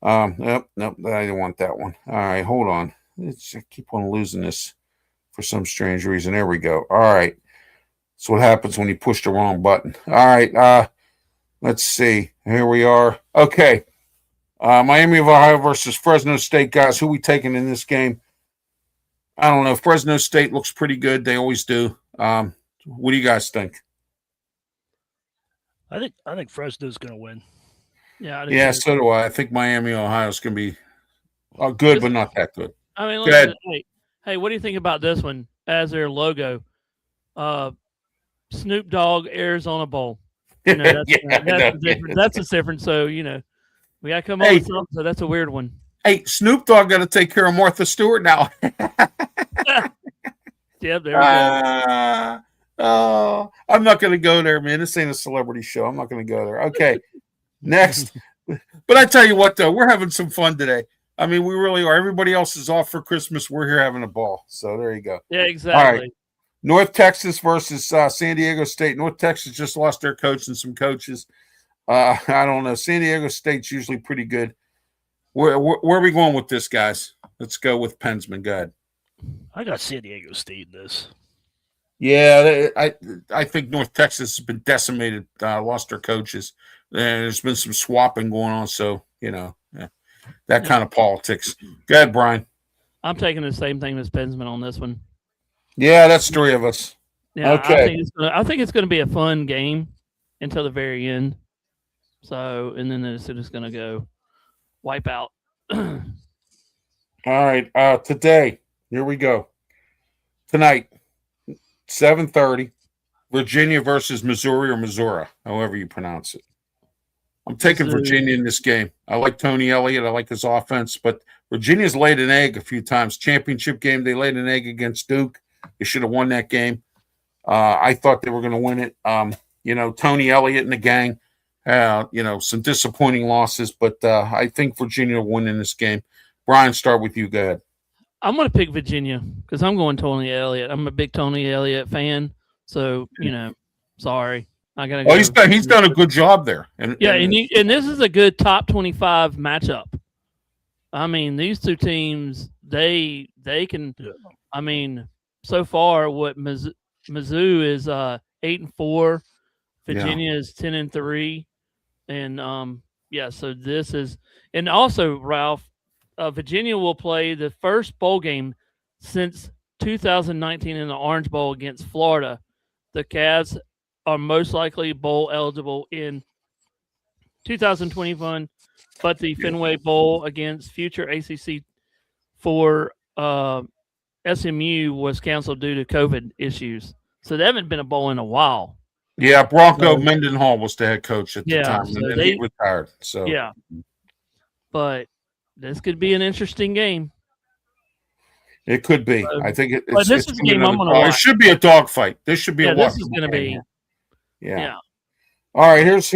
Nope, I didn't want that one. All right, hold on. I keep on losing this for some strange reason. There we go. All right. That's what happens when you push the wrong button. All right. Let's see. Here we are. Okay. Miami of Ohio versus Fresno State, guys. Who we taking in this game? I don't know. Fresno State looks pretty good. They always do. What do you guys think? I think Fresno's going to win. Yeah. So do I. I think Miami, Ohio is going to be good, but not that good. I mean, listen, hey, what do you think about this one as their logo? Snoop Dogg Arizona Bowl. That's the difference. So we got to come up with something. So that's a weird one. Hey, Snoop Dogg got to take care of Martha Stewart now. Yeah, there we go. Oh, I'm not going to go there, man. This ain't a celebrity show. I'm not going to go there. Okay, next. But I tell you what, though, we're having some fun today. I mean, we really are. Everybody else is off for Christmas. We're here having a ball. So there you go. Yeah, exactly. All right. North Texas versus San Diego State. North Texas just lost their coach and some coaches. I don't know. San Diego State's usually pretty good. Where are we going with this, guys? Let's go with Pensman. Go ahead. I got San Diego State in this. Yeah, I think North Texas has been decimated, lost their coaches. And there's been some swapping going on. So, that kind of politics. Go ahead, Brian. I'm taking the same thing as Pensman on this one. Yeah, that's three of us. Yeah, okay. I think it's going to be a fun game until the very end. So, and then it's just going to go wipe out. All right. Today, here we go. Tonight, 7:30, Virginia versus Missouri or Missouri, however you pronounce it. I'm taking Virginia in this game. I like Tony Elliott. I like his offense, but Virginia's laid an egg a few times. Championship game, they laid an egg against Duke. They should have won that game. I thought they were going to win it. Tony Elliott and the gang, some disappointing losses, but I think Virginia will win in this game. Brian, start with you. Go ahead. I'm going to pick Virginia because I'm going Tony Elliott. I'm a big Tony Elliott fan. So, sorry. I gotta go. He's done a good job there. And this is a good top 25 matchup. I mean, these two teams, they can. I mean, so far, what Mizzou is 8-4, Virginia is 10-3, and so this is, and also Ralph, Virginia will play the first bowl game since 2019 in the Orange Bowl against Florida. The Cavs are most likely bowl eligible in 2021, but the Fenway Bowl against future ACC for SMU was canceled due to COVID issues. So they haven't been a bowl in a while. Yeah, Bronco Mendenhall was the head coach at the time, so and then he retired. So but this could be an interesting game. It could be. I think it's this is a game I'm going to watch. It should be a dogfight. This should be a this is going to be. Yeah. All right, here's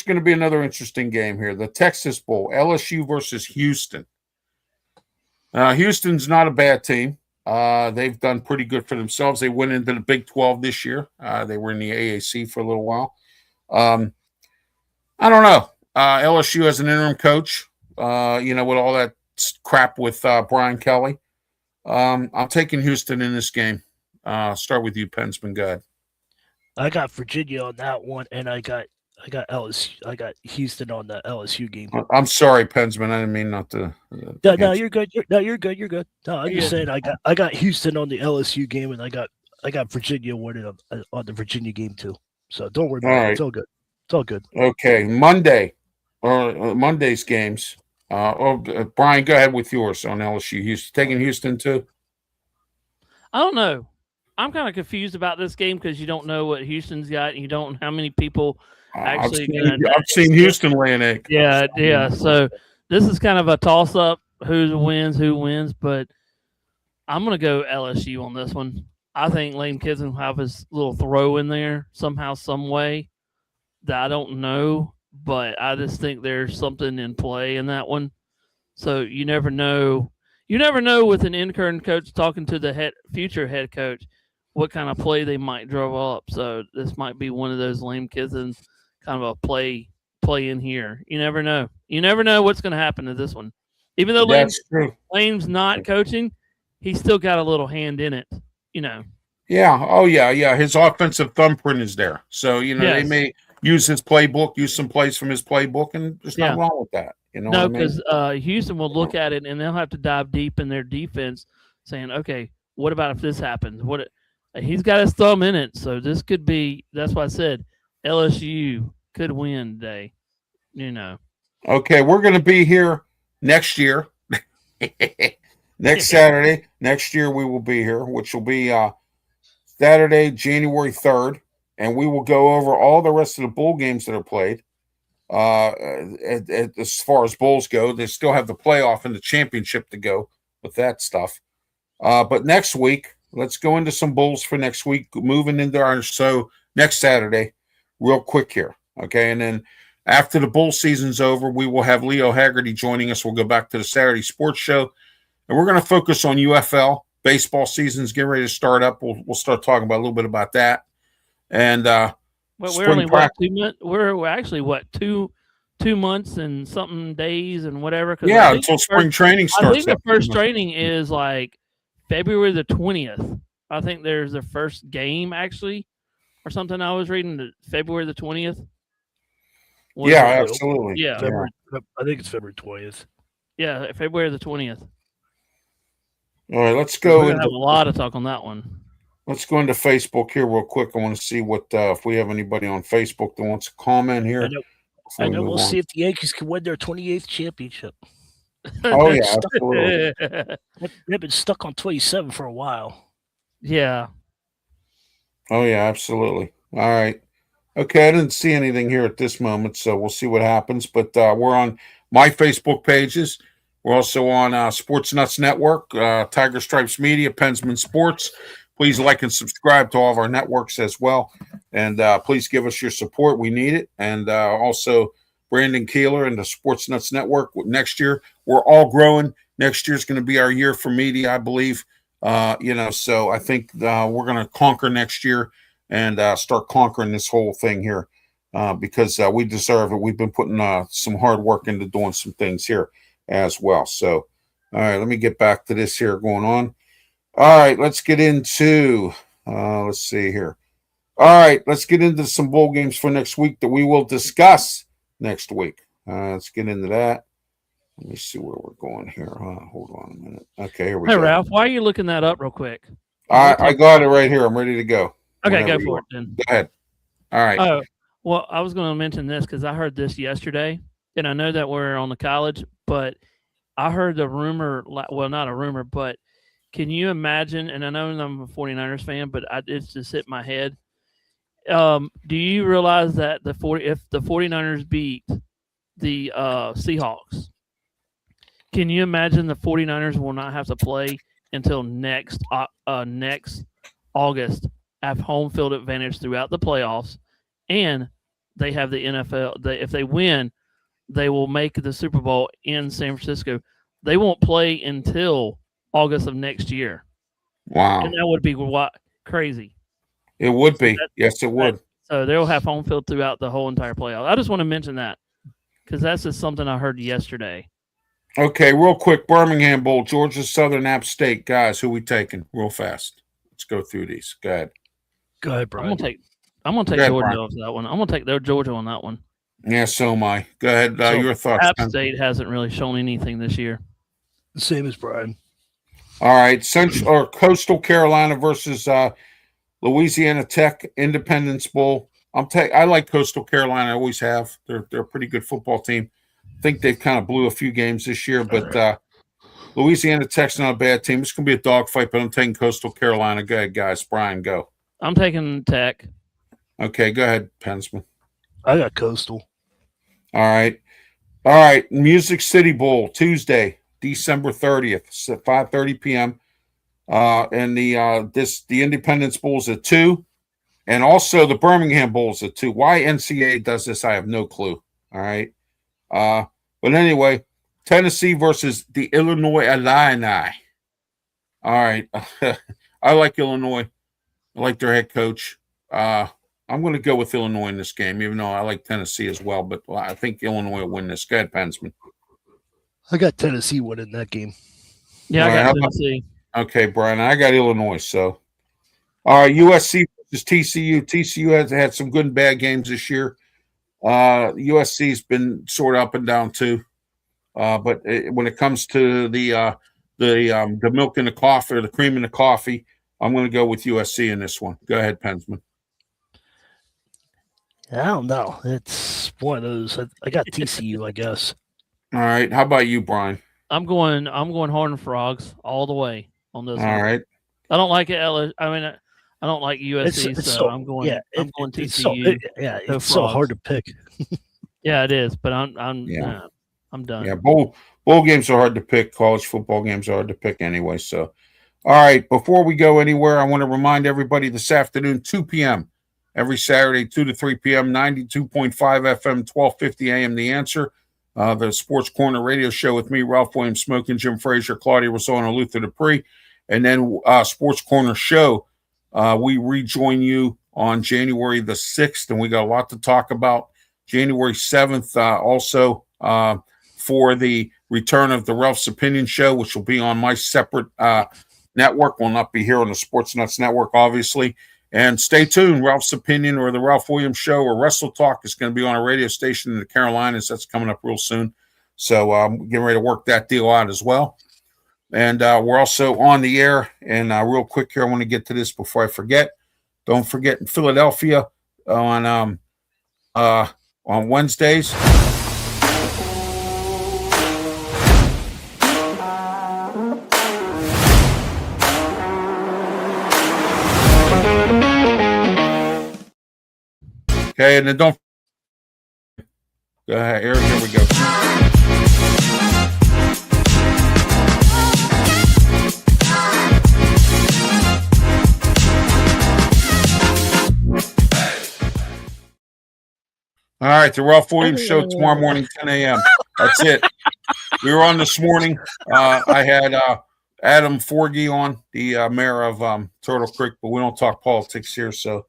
going to be another interesting game here. The Texas Bowl, LSU versus Houston. Houston's not a bad team. They've done pretty good for themselves. They went into the Big 12 this year. They were in the AAC for a little while. I don't know. LSU has an interim coach, with all that crap with Brian Kelly. I'm taking Houston in this game. Start with you, Pensman. Go ahead. I got Virginia on that one, and I got LSU. I got Houston on the LSU game. I'm sorry, Pensman. I didn't mean not to. No, you're good. You're good. No, I'm just saying I got Houston on the LSU game, and I got Virginia winning on the Virginia game too. So don't worry about it. It's all good. It's all good. Okay, Monday's games. Brian, go ahead with yours on LSU. Houston, taking Houston too. I don't know. I'm kind of confused about this game because you don't know what Houston's got, and you don't know how many people actually. I've seen Houston lay an egg. Yeah. So this is kind of a toss-up. Who wins, but I'm going to go LSU on this one. I think Lane Kiffin will have his little throw in there somehow, some way that I don't know, but I just think there's something in play in that one. So you never know. You never know with an intern coach talking to the future head coach what kind of play they might draw up. So this might be one of those Lane Kiffin kind of a play in here. You never know. You never know what's going to happen to this one. Even though Lane's not coaching, he's still got a little hand in it, you know. Yeah. Oh, yeah. His offensive thumbprint is there. So, they may use his playbook, use some plays from his playbook, and there's nothing wrong with that. No, because Houston will look at it, and they'll have to dive deep in their defense, saying, okay, what about if this happens? He's got his thumb in it, so this could be – that's why I said LSU could win today, Okay, we're going to be here next year. Next Saturday. Next year we will be here, which will be Saturday, January 3rd, and we will go over all the rest of the bowl games that are played. As far as bowls go, they still have the playoff and the championship to go with that stuff. But next week, let's go into some bowls for next week, moving into our next Saturday, real quick here. Okay, and then after the bowl season's over, we will have Leo Haggerty joining us. We'll go back to the Saturday sports show, and we're going to focus on UFL. Baseball season's getting ready to start up. We'll start talking about a little bit about that. And we're only 2 months. We're actually 2 months and something days and whatever. Yeah, until spring training starts. I think the first training is like February the 20th. I think there's the first game actually, or something. I was reading February the 20th. Yeah, absolutely. Yeah, I think it's February 20th. Yeah, February the 20th. All right, let's go. We're gonna have a lot of talk on that one. Let's go into Facebook here real quick. I want to see what if we have anybody on Facebook that wants to comment here. I know. We'll see if the Yankees can win their 28th championship. Oh yeah, absolutely. They've been stuck on 27 for a while. Yeah. Oh yeah, absolutely. All right. Okay, I didn't see anything here at this moment, so we'll see what happens. But we're on my Facebook pages. We're also on Sports Nuts Network, Tiger Stripes Media, Pensman Sports. Please like and subscribe to all of our networks as well. And please give us your support. We need it. And also Brandon Keeler and the Sports Nuts Network. Next year, we're all growing. Next year is going to be our year for media, I believe. So I think we're going to conquer next year and start conquering this whole thing here because we deserve it. We've been putting some hard work into doing some things here as well. So, all right, let me get back to this here going on. All right, let's get into, let's see here. All right, let's get into some bowl games for next week that we will discuss next week. Let's get into that. Let me see where we're going here. Hold on a minute. Okay, here we go. Hey, Ralph, why are you looking that up real quick? I got it right here. I'm ready to go. Okay, go for it then. Go ahead. All right. Oh, well, I was going to mention this because I heard this yesterday, and I know that we're on the college, but I heard the rumor, well, not a rumor, but can you imagine, and I know I'm a 49ers fan, but it's just hit my head. Do you realize that if the 49ers beat the Seahawks, can you imagine the 49ers will not have to play until next August, have home field advantage throughout the playoffs, and they have the NFL. If they win, they will make the Super Bowl in San Francisco. They won't play until August of next year. Wow. And that would be crazy. It would be. Yes, it would. So they'll have home field throughout the whole entire playoff. I just want to mention that because that's just something I heard yesterday. Okay, real quick, Birmingham Bowl, Georgia Southern App State. Guys, who we taking real fast? Let's go through these. Go ahead. Go ahead, Brian. I'm gonna take Georgia off that one. I'm gonna take their Georgia on that one. Yeah, so am I. Go ahead. Your thoughts. App State hasn't really shown anything this year. Same as Brian. All right, Coastal Carolina versus Louisiana Tech Independence Bowl. I like Coastal Carolina. I always have. They're a pretty good football team. I think they've kind of blew a few games this year, but Louisiana Tech's not a bad team. It's going to be a dogfight, but I'm taking Coastal Carolina. Go ahead, guys. Brian, go. I'm taking Tech. Okay, go ahead, Pensman. I got Coastal. All right. Music City Bowl, Tuesday, December 30th, at 5:30 p.m. And the Independence Bowl's at 2. And also the Birmingham Bowl's at 2. Why NCAA does this, I have no clue. All right. But anyway, Tennessee versus the Illinois Illini. All right. I like Illinois. I like their head coach. I'm going to go with Illinois in this game, even though I like Tennessee as well. But I think Illinois will win this. Go ahead, Pensman. I got Tennessee winning that game. Yeah, All I right, got Tennessee. Okay, Brian. I got Illinois. So, all right, USC versus TCU. TCU has had some good and bad games this year. USC's been sort of up and down too. But when it comes to the milk in the coffee or the cream in the coffee, I'm going to go with USC in this one. Go ahead, Pensman. I don't know. It's one of those. I got TCU, I guess. All right. How about you, Brian? I'm going Horned Frogs all the way on this. All one. right. I don't like it. I mean, I don't like USC, so I'm going. Yeah, I'm going TCU. It's so hard to pick. Yeah, it is. But I'm done. Yeah, bowl games are hard to pick. College football games are hard to pick anyway. So, all right. Before we go anywhere, I want to remind everybody this afternoon, 2 p.m. every Saturday, 2 to 3 p.m., 92.5 FM, 1250 a.m. The Answer. The Sports Corner radio show with me, Ralph Williams Smoking, Jim Frazier, Claudia Rosano, Luther Dupree. And then Sports Corner show, we rejoin you on January the 6th, and we got a lot to talk about. January 7th, also for the return of the Ralph's Opinion show, which will be on my separate network. Will not be here on the Sports Nuts Network, obviously. And stay tuned. Ralph's Opinion or the Ralph Williams Show or Wrestle Talk is going to be on a radio station in the Carolinas. That's coming up real soon. So I'm getting ready to work that deal out as well. And we're also on the air. And real quick here, I want to get to this before I forget. Don't forget, in Philadelphia on Wednesdays. Okay, and then don't go ahead, Eric. Here we go. All right, the Ralph Williams Show tomorrow morning, 10 a.m. That's it. We were on this morning. I had Adam Forgy on, the mayor of Turtle Creek, but we don't talk politics here, so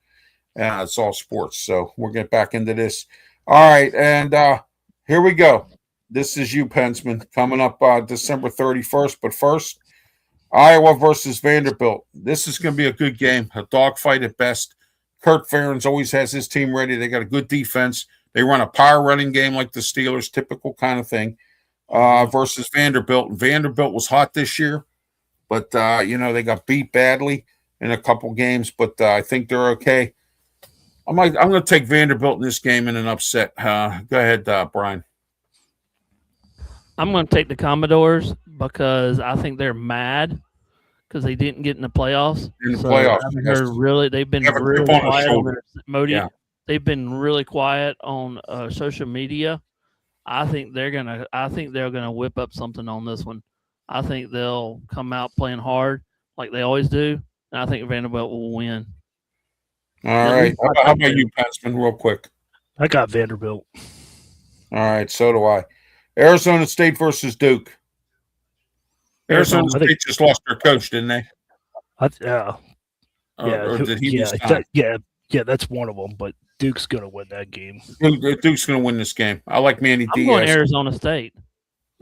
it's all sports. So we'll get back into this. All right, and here we go. This is you, Pensman, coming up December 31st. But first, Iowa versus Vanderbilt. This is going to be a good game, a dogfight at best. Kurt Ferentz always has his team ready. They got a good defense. They run a power running game like the Steelers, typical kind of thing, versus Vanderbilt. Vanderbilt was hot this year, but, they got beat badly in a couple games, but I think they're okay. I'm going to take Vanderbilt in this game in an upset. Go ahead, Brian. I'm going to take the Commodores because I think they're mad because they didn't get in the playoffs. They've been really quiet on their Modi. Yeah. They've been really quiet on social media. I think they're gonna whip up something on this one. I think they'll come out playing hard like they always do, and I think Vanderbilt will win. All right. How about you, Passman, real quick? I got Vanderbilt. All right, so do I. Arizona State versus Duke. Arizona State just lost their coach, didn't they? Yeah, that's one of them. But Duke's going to win that game. Duke's going to win this game. I like Manny Diaz. I'm going Arizona State.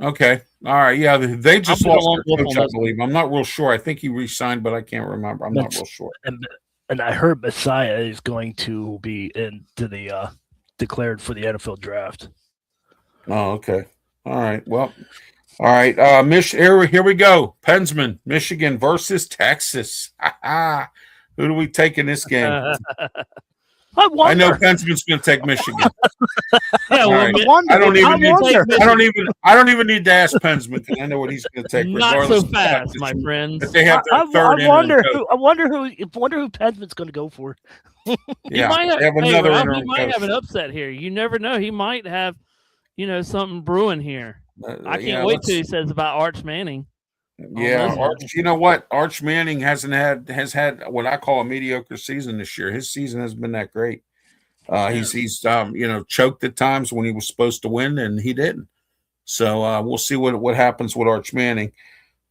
Okay. All right. Yeah, they just lost their coach, I believe. I'm not real sure. I think he re-signed, but I can't remember. I'm not real sure. And I heard Messiah is going to be into the declared for the NFL draft. Oh, okay. All right. Well, all right. Here we go. Pensman, Michigan versus Texas. Who do we take in this game? I wonder. I know Pensman's going to take Michigan. Yeah, All well, right. wonder. I don't even wonder. I don't even need to ask Pensman because I know what he's going to take. not regardless so of the fact fast, that my friends. that they have their third I wonder interim coach. who. I wonder who Pensman's going to go for. Yeah, might have, they have hey, another Ralph, interim he might coach. have an upset here. You never know. He might have, something brewing here. I can't wait till he says about Arch Manning. Yeah, Arch, you know what? Arch Manning has had what I call a mediocre season this year. His season has been that great. He's choked at times when he was supposed to win, and he didn't. So we'll see what happens with Arch Manning.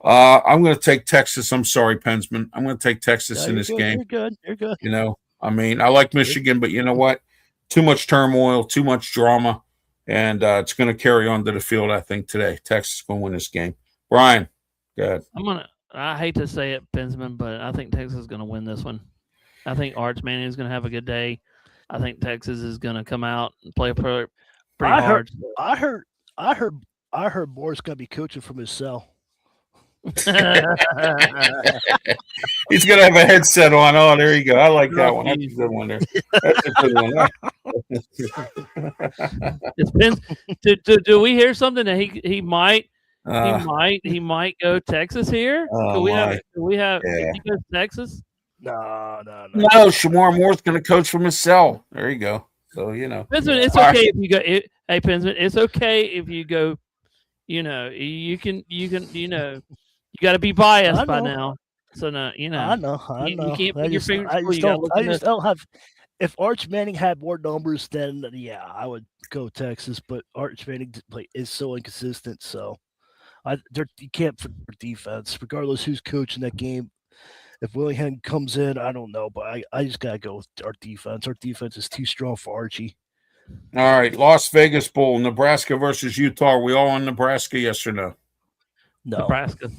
I'm going to take Texas. I'm sorry, Pensman. I'm going to take Texas in this game. You're good. I mean, I like Michigan, but you know what? Too much turmoil, too much drama, and it's going to carry on to the field, I think, today. Texas is going to win this game. Brian, go ahead. I hate to say it, Pensman, but I think Texas is going to win this one. I think Arch Manning is going to have a good day. I think Texas is going to come out and play pretty hard. I heard Moore's going to be coaching from his cell. He's going to have a headset on. Oh, there you go. I like that one. That's a good one there. That's a good one. It's been. Do we hear something that he might go Texas here? Do we have? Yeah. He goes Texas? No. No, Shamar Moore's going to coach from his cell. There you go. So Pensman, it's okay if you go. Hey, Pensman, it's okay if you go. You can. You got to be biased by now. So no, I know. You can't put your fingers. I just don't have. If Arch Manning had more numbers, then yeah, I would go Texas. But Arch Manning is so inconsistent, so you can't for defense, regardless who's coaching that game. If Willingham comes in, I don't know, but I just gotta go with our defense. Our defense is too strong for Archie. All right, Las Vegas Bowl, Nebraska versus Utah. Are we all on Nebraska? Yes or no? No, Nebraska.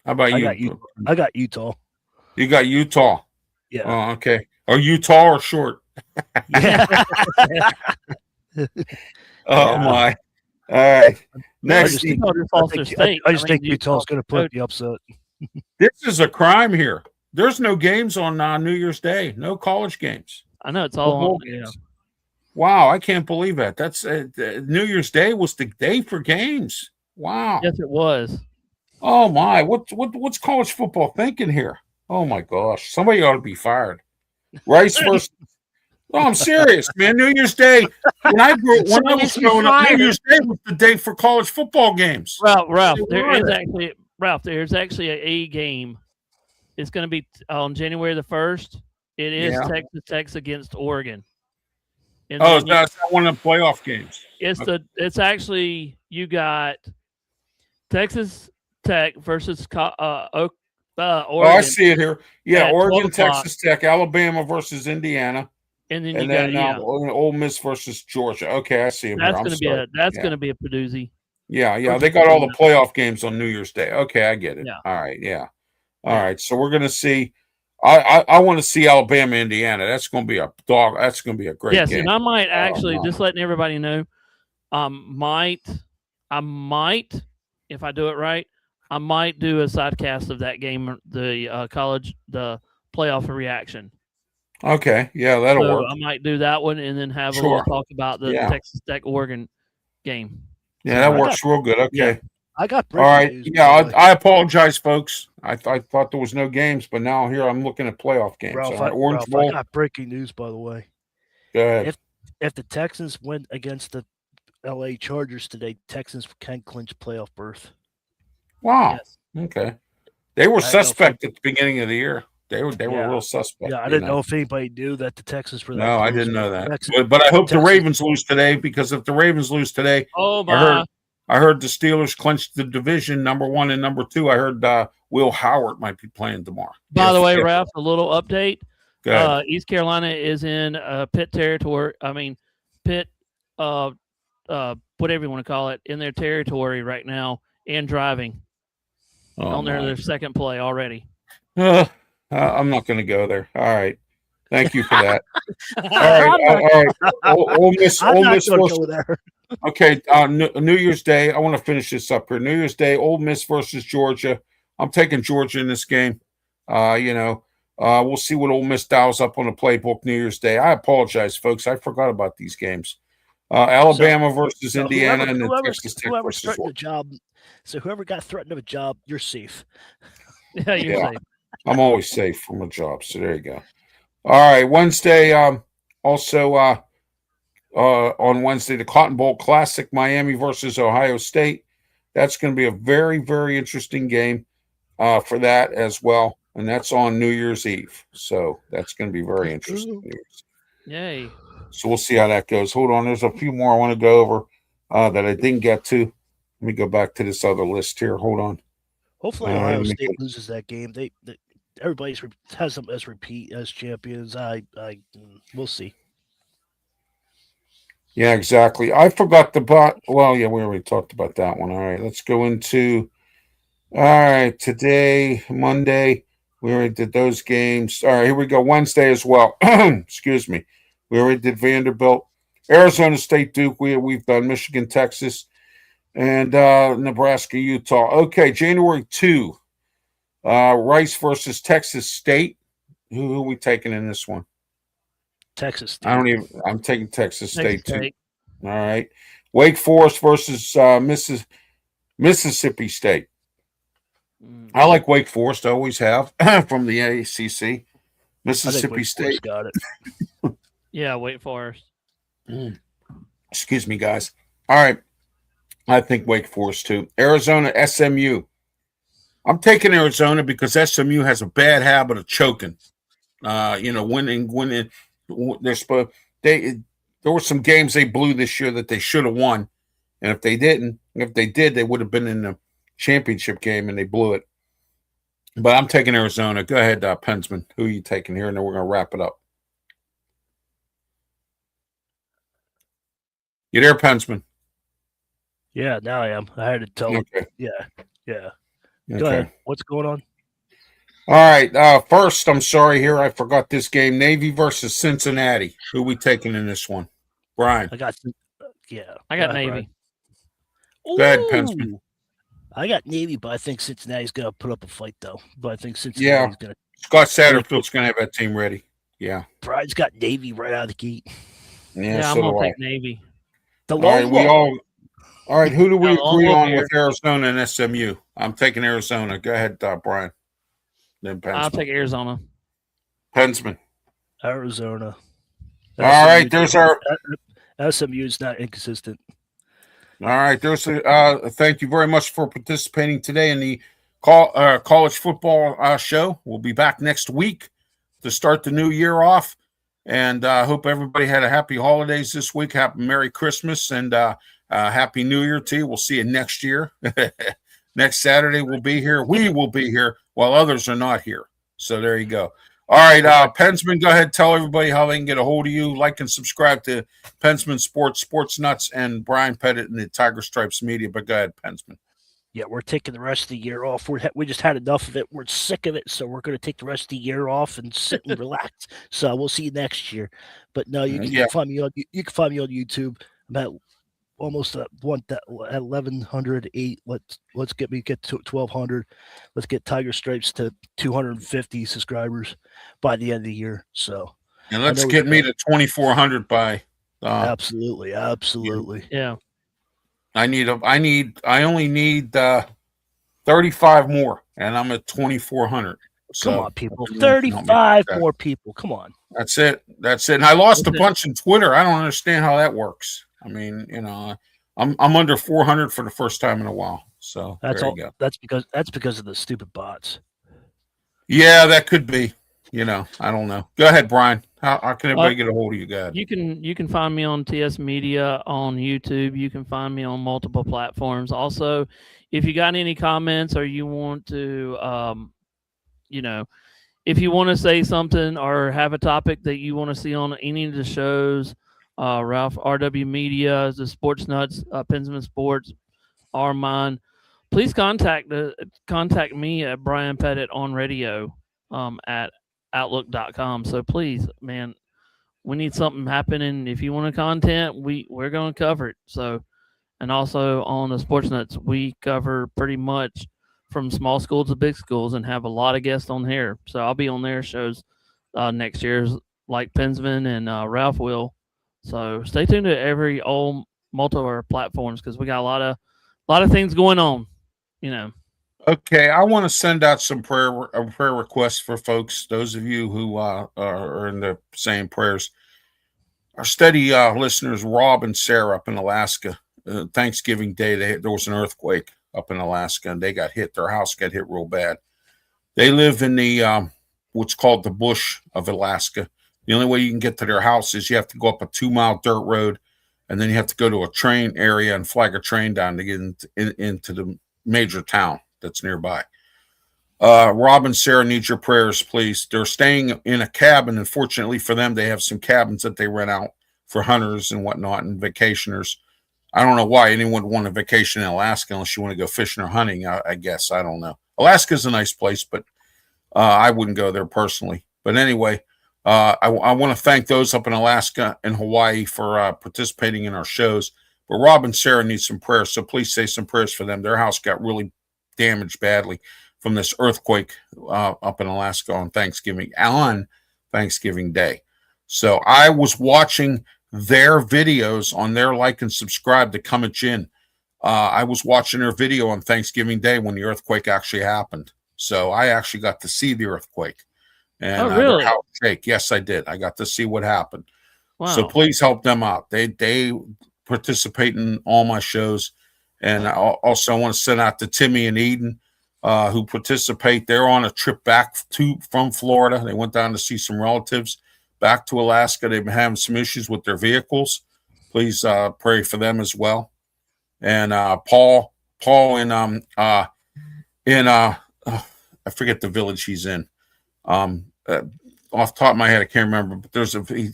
How about you? I got Utah. You got Utah. Yeah. Oh, okay. Are you tall or short? Yeah. Oh my. All right. Next, I just think Utah's going to put the upset. This is a crime here. There's no games on New Year's Day. No college games. I know it's all on. Yeah. Wow, I can't believe that. That's New Year's Day was the day for games. Wow. Yes, it was. Oh my! What's college football thinking here? Oh my gosh! Somebody ought to be fired. Rice versus. Oh, I'm serious, man. New Year's Day. When I was growing up, New Year's Day was the day for college football games. Ralph, there's actually a game. It's going to be on January the 1st. It is Texas Tech against Oregon. And it's not one of the playoff games. It's actually you got Texas Tech versus Oregon. Oh, I see it here. Yeah, Oregon, Texas Tech, Alabama versus Indiana, and then Ole Miss versus Georgia. Okay, I see it. That's going to be a Peduzzi. Yeah. They got all the playoff games on New Year's Day. Okay, I get it. Yeah. All right. Yeah. All right. So we're going to see. I want to see Alabama, Indiana. That's going to be a dog. That's going to be a great game. Yes, and I might actually just letting everybody know. I might, if I do it right, I might do a sidecast of that game, the playoff reaction. Okay, yeah, that'll work. I might do that one and then have a little talk about the Texas Tech Oregon game. Yeah, that works real good. Okay. Yeah, I got all right. News, I apologize, folks. I thought there was no games, but now here I'm looking at playoff games. Ralph, Orange Bowl. I got breaking news, by the way. Go ahead. If the Texans win against the LA Chargers today, Texans can clinch playoff berth. Wow. Yes. Okay. They were suspect at the beginning of the year. They were real suspect. Yeah, I didn't know if anybody knew that the Texans were. No, I didn't know that. But I hope the Ravens lose today, because if the Ravens lose today, I heard the Steelers clinched the division #1 and #2. I heard Will Howard might be playing tomorrow. By the way, Ralph, a little update. East Carolina is in Pitt territory. I mean, Pitt, whatever you want to call it, in their territory right now and driving on their second play already. I'm not going to go there. All right. Thank you for that. All right. Ole Miss versus, okay. New Year's Day. I want to finish this up here. New Year's Day, Ole Miss versus Georgia. I'm taking Georgia in this game. We'll see what Ole Miss dials up on the playbook New Year's Day. I apologize, folks. I forgot about these games. Alabama versus Indiana, and then Texas Tech whoever's versus threatened a Oregon. job. So whoever got threatened of a job, you're safe. Yeah, you're safe. I'm always safe from a job, so there you go. All right, Wednesday. Also on Wednesday, the Cotton Bowl Classic, Miami versus Ohio State. That's going to be a very, very interesting game for that as well, and that's on New Year's Eve. So that's going to be very interesting. Yay! So we'll see how that goes. Hold on, there's a few more I want to go over that I didn't get to. Let me go back to this other list here. Hold on. Hopefully, Ohio State loses that game. They everybody has them as repeat as champions. We'll see. Yeah, exactly. I forgot well, yeah, we already talked about that one. All right, let's go into. All right, today, Monday, we already did those games. All right, here we go. Wednesday as well. Excuse me. We already did Vanderbilt, Arizona State, Duke. We've done Michigan, Texas, and Nebraska, Utah. Okay, January 2, Rice versus Texas State. Who are we taking in this one? Texas State. I'm taking Texas State too. All right. Wake Forest versus Mississippi State. I like Wake Forest. I always have from the ACC. Mississippi State got it. Yeah, Wake Forest. Excuse me, guys. All right. I think Wake Forest too. Arizona, SMU. I'm taking Arizona because SMU has a bad habit of choking. Winning. There were some games they blew this year that they should have won, and if they did, they would have been in the championship game, and they blew it. But I'm taking Arizona. Go ahead, Pensman. Who are you taking here? And then we're going to wrap it up. You there, Pensman? Yeah, now I am. I had to tell. Okay. Yeah. Okay. Go ahead. What's going on? All right. First, I'm sorry here. I forgot this game. Navy versus Cincinnati. Who are we taking in this one? Bryan. I got Navy. Go ahead, Pensman. I got Navy, but I think Cincinnati's going to put up a fight, though. But I think Cincinnati's going to. Scott Satterfield's going to have that team ready. Yeah. Bryan's got Navy right out of the gate. Yeah, I'm going to take Navy. All right, who do we agree on with Arizona and SMU? I'm taking Arizona. Go ahead, Bryan. Then Pensman. I'll take Arizona. Pensman. Arizona. All right, there's our SMU is not inconsistent. All right, there's thank you very much for participating today in the college football show. We'll be back next week to start the new year off, and I hope everybody had a happy holidays this week. Happy Merry Christmas and Happy New Year to you. We'll see you next year. Next Saturday we'll be here. We will be here while others are not here. So there you go. All right, Pensman, go ahead. Tell everybody how they can get a hold of you. Like and subscribe to Pensman Sports, Sports Nuts, and Bryan Pettitt and the Tiger Stripes Media. But go ahead, Pensman. Yeah, we're taking the rest of the year off. We just had enough of it. We're sick of it, so we're going to take the rest of the year off and sit and relax. So we'll see you next year. But no, you can find me on YouTube. I'm at almost at 1,108. Let's get to 1,200. Let's get Tiger Stripes to 250 subscribers by the end of the year. So, and let's get me to 2,400 by. Absolutely. Yeah. I only need 35 more, and I'm at 2,400. So, come on, people. 35 more people. Come on. That's it. And I lost a bunch in Twitter. I don't understand how that works. I mean, I'm under 400 for the first time in a while. So that's there all. You go. That's because of the stupid bots. Yeah, that could be. I don't know. Go ahead, Bryan. How can everybody get a hold of you guys? You can find me on TS Media on YouTube. You can find me on multiple platforms. Also, if you got any comments or you want to, if you want to say something or have a topic that you want to see on any of the shows, Ralph RW Media, the Sports Nuts, Pensman Sports, are mine. Please contact me at Bryan Pettitt on radio at outlook.com. So please, man, we need something happening. If you want content, we're going to cover it. So, and also on the Sports Nuts, we cover pretty much from small schools to big schools and have a lot of guests on here. So I'll be on their shows next year's, like Pensman and Ralph will. So stay tuned to all multiple of our platforms because we got a lot of things going on. Okay, I want to send out some prayer requests for folks. Those of you who are in the same prayers. Our steady listeners, Rob and Sarah up in Alaska. Thanksgiving Day, there was an earthquake up in Alaska, and they got hit. Their house got hit real bad. They live in the what's called the bush of Alaska. The only way you can get to their house is you have to go up a 2-mile dirt road, and then you have to go to a train area and flag a train down to get into the major town that's nearby. Rob and Sarah need your prayers, please. They're staying in a cabin. Unfortunately for them, they have some cabins that they rent out for hunters and whatnot and vacationers. I don't know why anyone would want a vacation in Alaska unless you want to go fishing or hunting, I guess. I don't know. Alaska's a nice place, but I wouldn't go there personally. But anyway, I want to thank those up in Alaska and Hawaii for participating in our shows. But Rob and Sarah need some prayers, so please say some prayers for them. Their house got really damaged badly from this earthquake up in Alaska on Thanksgiving Day. So I was watching their videos on their like and subscribe to Come at Gin. I was watching their video on Thanksgiving Day when the earthquake actually happened. So I actually got to see the earthquake. And really? Their house shake. Yes, I did. I got to see what happened. Wow. So please help them out. They participate in all my shows. And I also want to send out to Timmy and Eden, who participate. They're on a trip back from Florida. They went down to see some relatives back to Alaska. They've been having some issues with their vehicles. Please pray for them as well. And Paul I forget the village he's in. Off the top of my head, I can't remember. But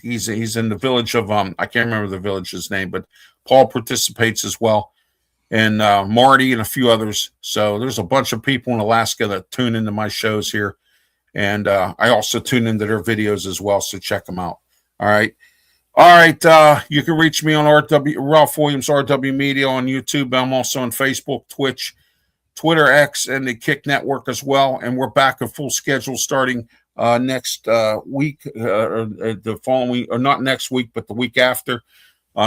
he's in the village of I can't remember the village's name. But Paul participates as well. And Marty and a few others. So there's a bunch of people in Alaska that tune into my shows here. And I also tune into their videos as well, so check them out. All right. You can reach me on Ralph Williams, RW Media on YouTube. I'm also on Facebook, Twitch, Twitter, X, and the Kick Network as well. And we're back at full schedule starting next week, or the following week, or not next week, but the week after.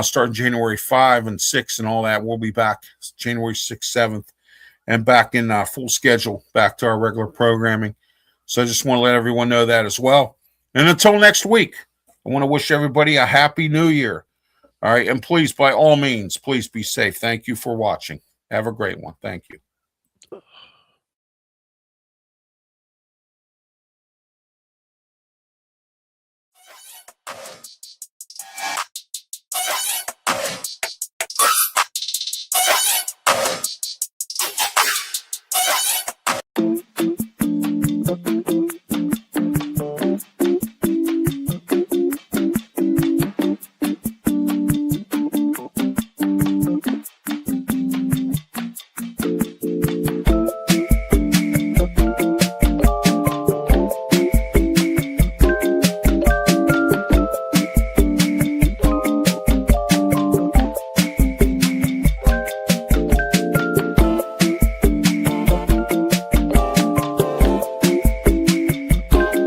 Starting January 5 and 6 and all that. We'll be back January 6th, 7th, and back in full schedule, back to our regular programming. So I just want to let everyone know that as well. And until next week, I want to wish everybody a happy new year. All right. And please, by all means, please be safe. Thank you for watching. Have a great one. Thank you.